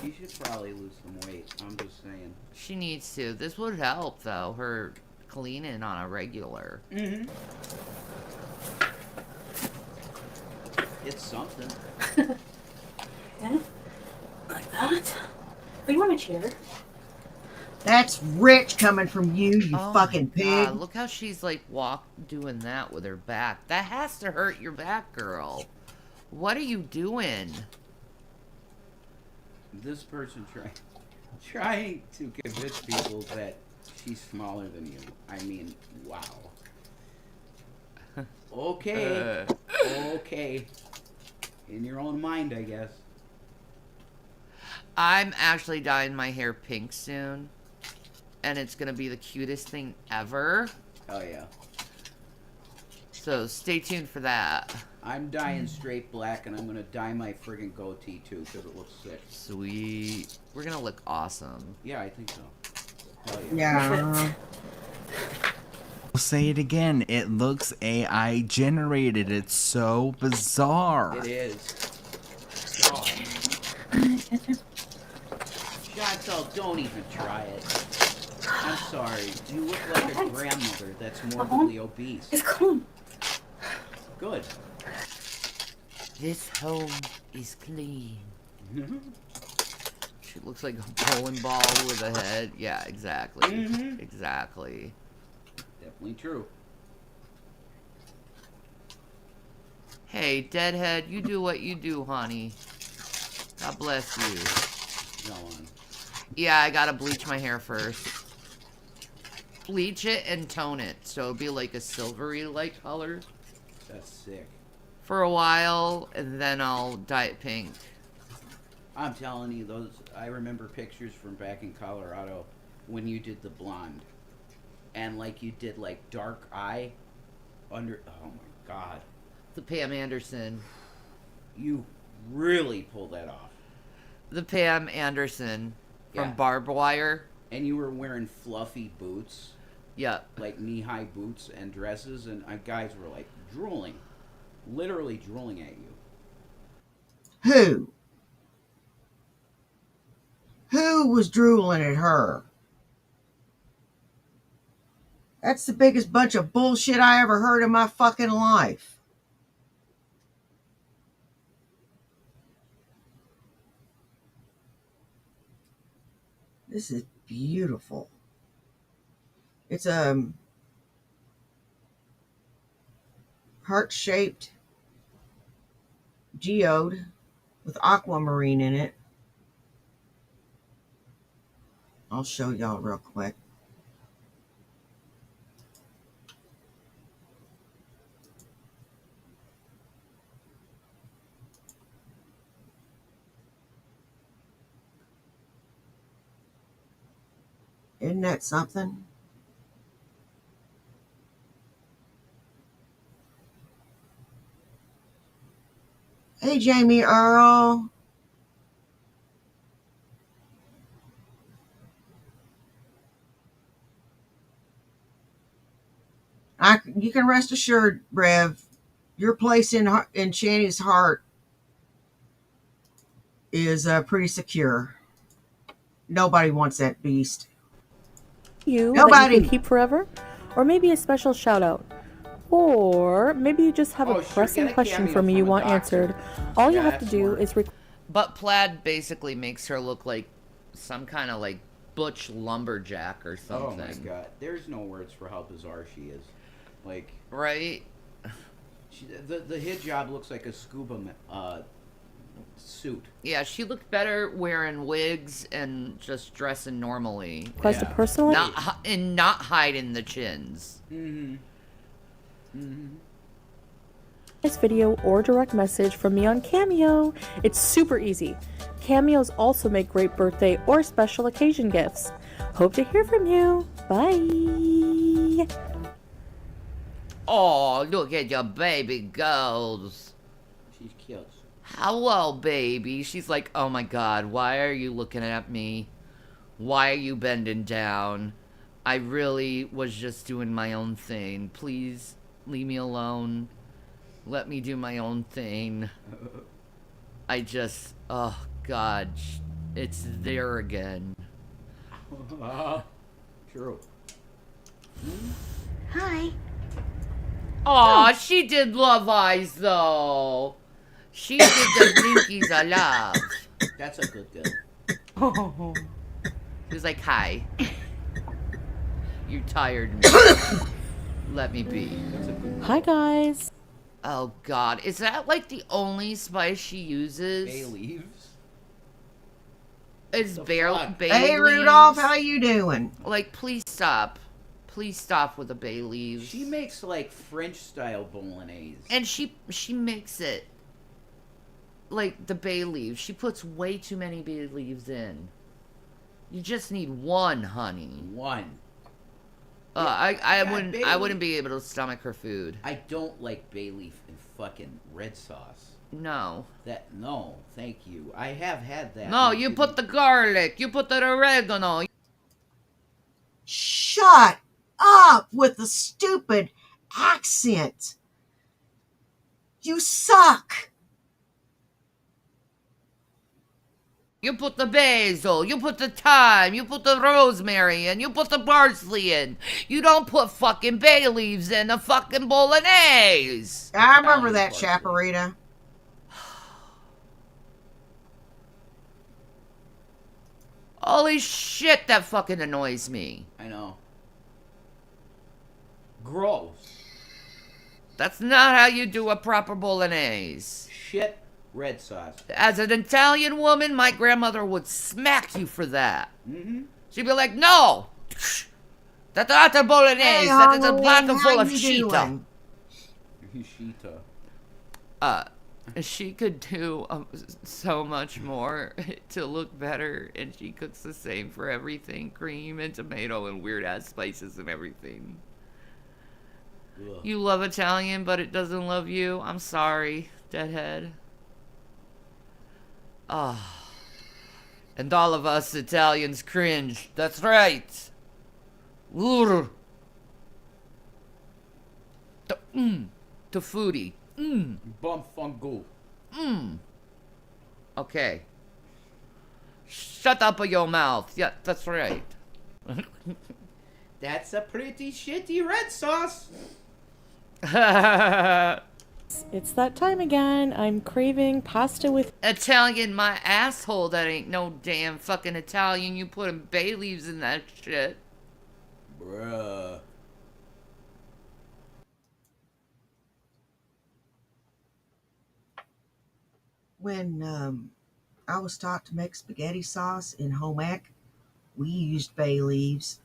She should probably lose some weight. I'm just saying. She needs to. This would help, though. Her cleaning on a regular. Mm-hmm. It's something. Yeah? Like that? Oh, you want a chair? That's rich coming from you, you Oh fucking my pig. God, look how she's like doing that with her back. That has to hurt your back, girl. What are you doing? This person trying to convince people that she's smaller than you. I mean, wow. Okay. Okay. In your own mind, I guess. I'm actually dyeing my hair pink soon. And it's gonna be the cutest thing ever. Oh, yeah. So stay tuned for that. I'm dyeing straight black, and I'm gonna dye my friggin' goatee, too, because it looks sick. Sweet. We're gonna look awesome. Yeah, I think so. Hell Yeah. I'll say it again, it looks AI generated. It's so bizarre. It is. Oh. Chantal, don't even try it. I'm sorry. You look like a grandmother that's morbidly obese. It's clean. Good. This home is clean. She looks like a bowling ball with a head. Yeah, exactly. Mhm. Exactly. Definitely true. Hey, Deadhead, you do what you do, honey. God bless you. Go on. Yeah, I gotta bleach my hair first. Bleach it and tone it, so it'll be like a silvery light color That's sick. for a while, and then I'll dye it pink. I'm telling you, I remember pictures from back in Colorado when you did the blonde. And like you did like dark eye under, oh my God. The Pam Anderson. You really pulled that off. The Pam Anderson from Yeah. Barbed Wire. And you were wearing fluffy boots. Yep. Like knee-high boots and dresses, and guys were like drooling. Literally drooling at you. Who? Who was drooling at her? That's the biggest bunch of bullshit I ever heard in my fucking life. This is beautiful. It's a heart-shaped geode with aquamarine in it. I'll show y'all real quick. Isn't that something? Hey, Jamie Earl. You can rest assured, Rev, your place in Shanny's heart is pretty secure. Nobody wants that beast. That Nobody. you can keep forever, or maybe a special shout out, or maybe you just have a pressing get a question cameo for me you from a want doctor. answered. All you Yeah, have to that's do smart. is But plaid basically makes her look like some kind of like butch lumberjack or Oh something. my God. There's no words for how bizarre she is. Like, right? The hijab looks like a scuba suit. Yeah, she looked better wearing wigs and just dressing normally. request a personal. Not hiding the chins. Mm-hmm. Mm-hmm. This video or direct message from me on Cameo. It's super easy. Cameos also make great birthday or special occasion gifts. Hope to hear from you. Bye. Oh, look at your baby girls. She's cute. Hello, baby. She's like, oh my god, why are you looking at me? Why are you bending down? I really was just doing my own thing. Please leave me alone. Let me do my own thing. I just, oh god, it's there again. True. Hi. Aw, she did Love Eyes, though. She did the Blinkies of Love. That's a good girl. Oh. She was like, hi. You tired me. Let me be. Hi, guys. Oh, God. Is that, like, the only spice she uses? Bay leaves. It's bay Hey, leaves. Rudolph, how you doing? Like, please stop. Please stop with the bay leaves. She makes, like, French-style bolognese. And she makes it like the bay leaves. She puts way too many bay leaves in. You just need one, honey. One. I wouldn't be able to stomach her food. I don't like bay leaf in fucking red sauce. No. No, thank you. I have had that. No, you put the garlic. You put the oregano. Shut up with the stupid accent. You suck. You put the basil, you put the thyme, you put the rosemary in, you put the parsley in. You don't put fucking bay leaves in a fucking bolognese. I remember that, Chaparita. Holy shit, that fucking annoys me. I know. Gross. That's not how you do a proper bolognese. Shit. Red sauce. As an Italian woman, my grandmother would smack you for that. Mm-hmm. She'd be like, no! That's not a bolognese. Hey, that is a Halloween, blanco how full of you shita. doing? Shita. She could do so much more to look better, and she cooks the same for everything. Cream and tomato and weird-ass spices and everything. Ugh. You love Italian, but it doesn't love you? I'm sorry, deadhead. Ah. And all of us Italians cringe. That's right. To foodie. Bumfungo. Okay. Shut up your mouth. Yeah, that's right. That's a pretty shitty red sauce. It's that time again. I'm craving pasta with Italian, my asshole. That ain't no damn fucking Italian. You putting bay leaves in that shit. Bruh. When I was taught to make spaghetti sauce in home ec, we used bay leaves.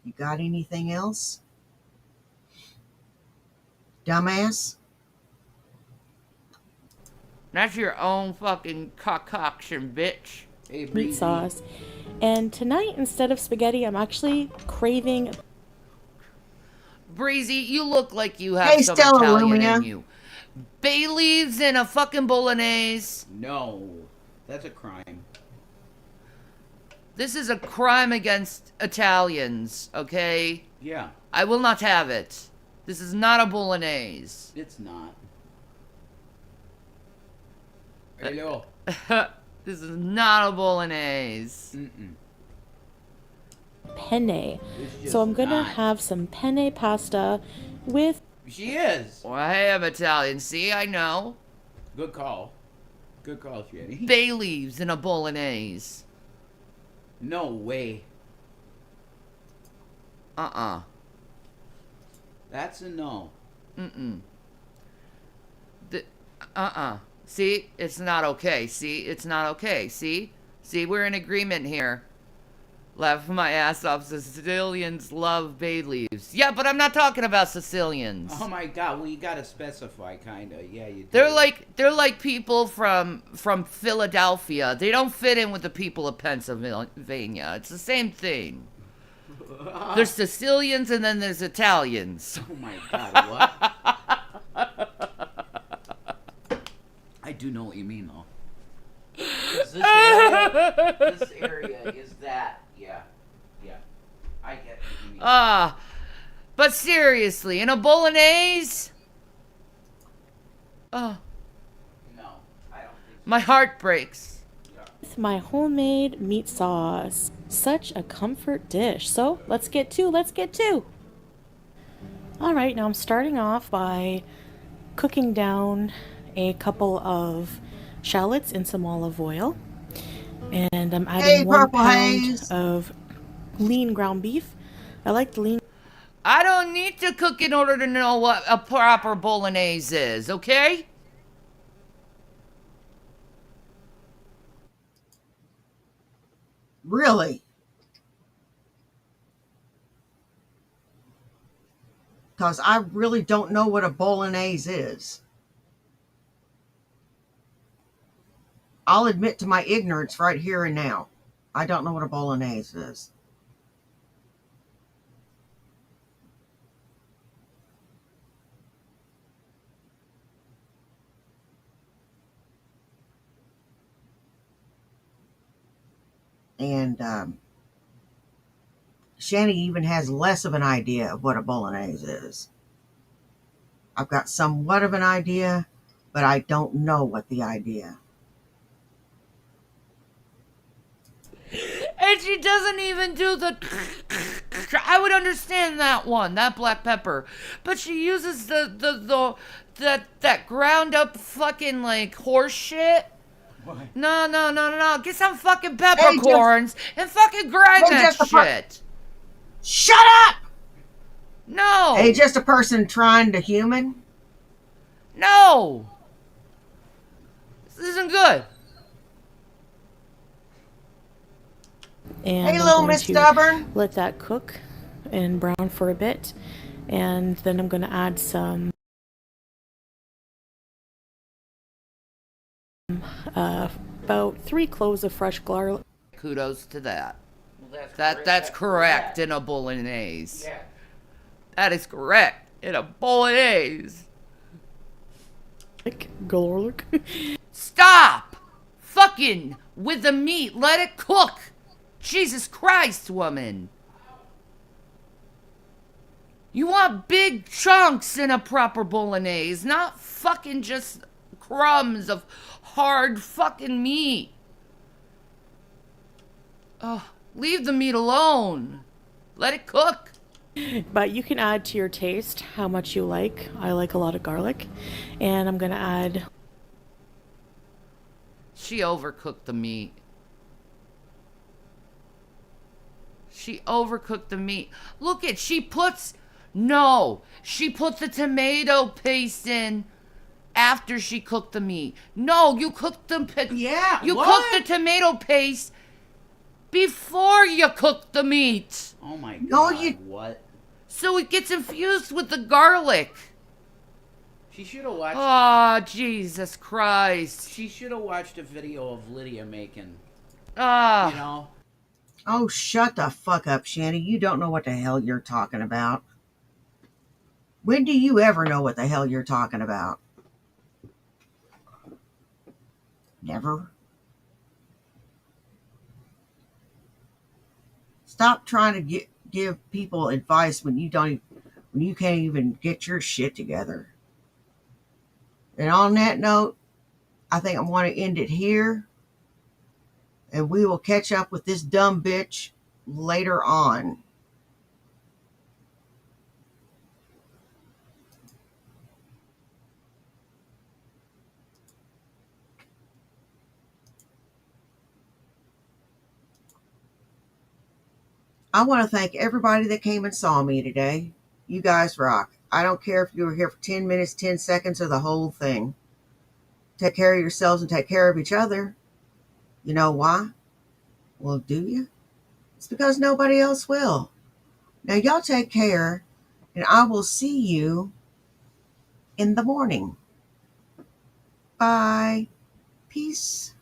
You got anything else? Dumbass? That's your own fucking concoction, bitch. Hey, meat sauce. And tonight, instead of spaghetti, I'm actually craving... Breezy, you look like you have Hey, some Stella Italian Lumina. in you. Bay leaves in a fucking bolognese. No. That's a crime. This is a crime against Italians, okay? Yeah. I will not have it. This is not a bolognese. It's not. Hello. This is not a bolognese. penne. So I'm gonna have some penne pasta with... She is. Well, I am Italian. See, I know. Good call. Good call, Shitty. Bay leaves in a bolognese. No way. Uh-uh. That's a no. See, it's not okay. See, it's not okay. See, we're in agreement here. Laugh my ass off. Sicilians love bay leaves. Yeah, but I'm not talking about Sicilians. Oh my God! Well, you gotta specify, kinda. Yeah, you do. They're like people from Philadelphia. They don't fit in with the people of Pennsylvania. It's the same thing. There's Sicilians and then there's Italians. Oh my God! What? I do know what you mean, though. This area is that. Yeah. I get what you mean. But seriously, in a bolognese? Oh. No, I don't think so. My heart breaks. With my homemade meat sauce. Such a comfort dish. So let's get to. Alright, now I'm starting off by cooking down a couple of shallots in some olive oil. And I'm adding 1 pound of lean ground beef. I like the lean. I don't need to cook in order to know what a proper bolognese is, okay? Really? Because I really don't know what a bolognese is. I'll admit to my ignorance right here and now. I don't know what a bolognese is. And Shani even has less of an idea of what a bolognese is. I've got somewhat of an idea, but I don't know what the idea. And she doesn't even do the... I would understand that one, that black pepper. But she uses that ground up fucking like horse shit. What? No. Get some fucking peppercorns and fucking grind that shit. Shut up! No. Hey, just a person trying to human? No. This isn't good. And hey, I'm little going Miss to Stubborn. Let that cook and brown for a bit. And then I'm going to add some about 3 cloves of fresh garlic. Kudos to that. Well, That's correct in a bolognese. Yeah. That is correct in a bolognese. Garlic. Stop! Fucking with the meat. Let it cook. Jesus Christ, woman. You want big chunks in a proper bolognese, not fucking just crumbs of hard fucking meat. Oh, leave the meat alone. Let it cook. But you can add to your taste how much you like. I like a lot of garlic. And I'm going to add... She overcooked the meat. She overcooked the meat. Look at, she puts the tomato paste in after she cooked the meat. No, you cooked the cooked the tomato paste before you cooked the meat. Oh my God. What? So it gets infused with the garlic. She should have watched. Oh, Jesus Christ. She should have watched a video of Lydia making. You Ah, know? Oh, shut the fuck up, Shani. You don't know what the hell you're talking about. When do you ever know what the hell you're talking about? Never. Stop trying to give people advice when you can't even get your shit together. And on that note, I think I'm going to end it here. And we will catch up with this dumb bitch later on. I want to thank everybody that came and saw me today. You guys rock. I don't care if you were here for 10 minutes, 10 seconds, or the whole thing. Take care of yourselves and take care of each other. You know why? Well, do you? It's because nobody else will. Now, y'all take care, and I will see you in the morning. Bye. Peace.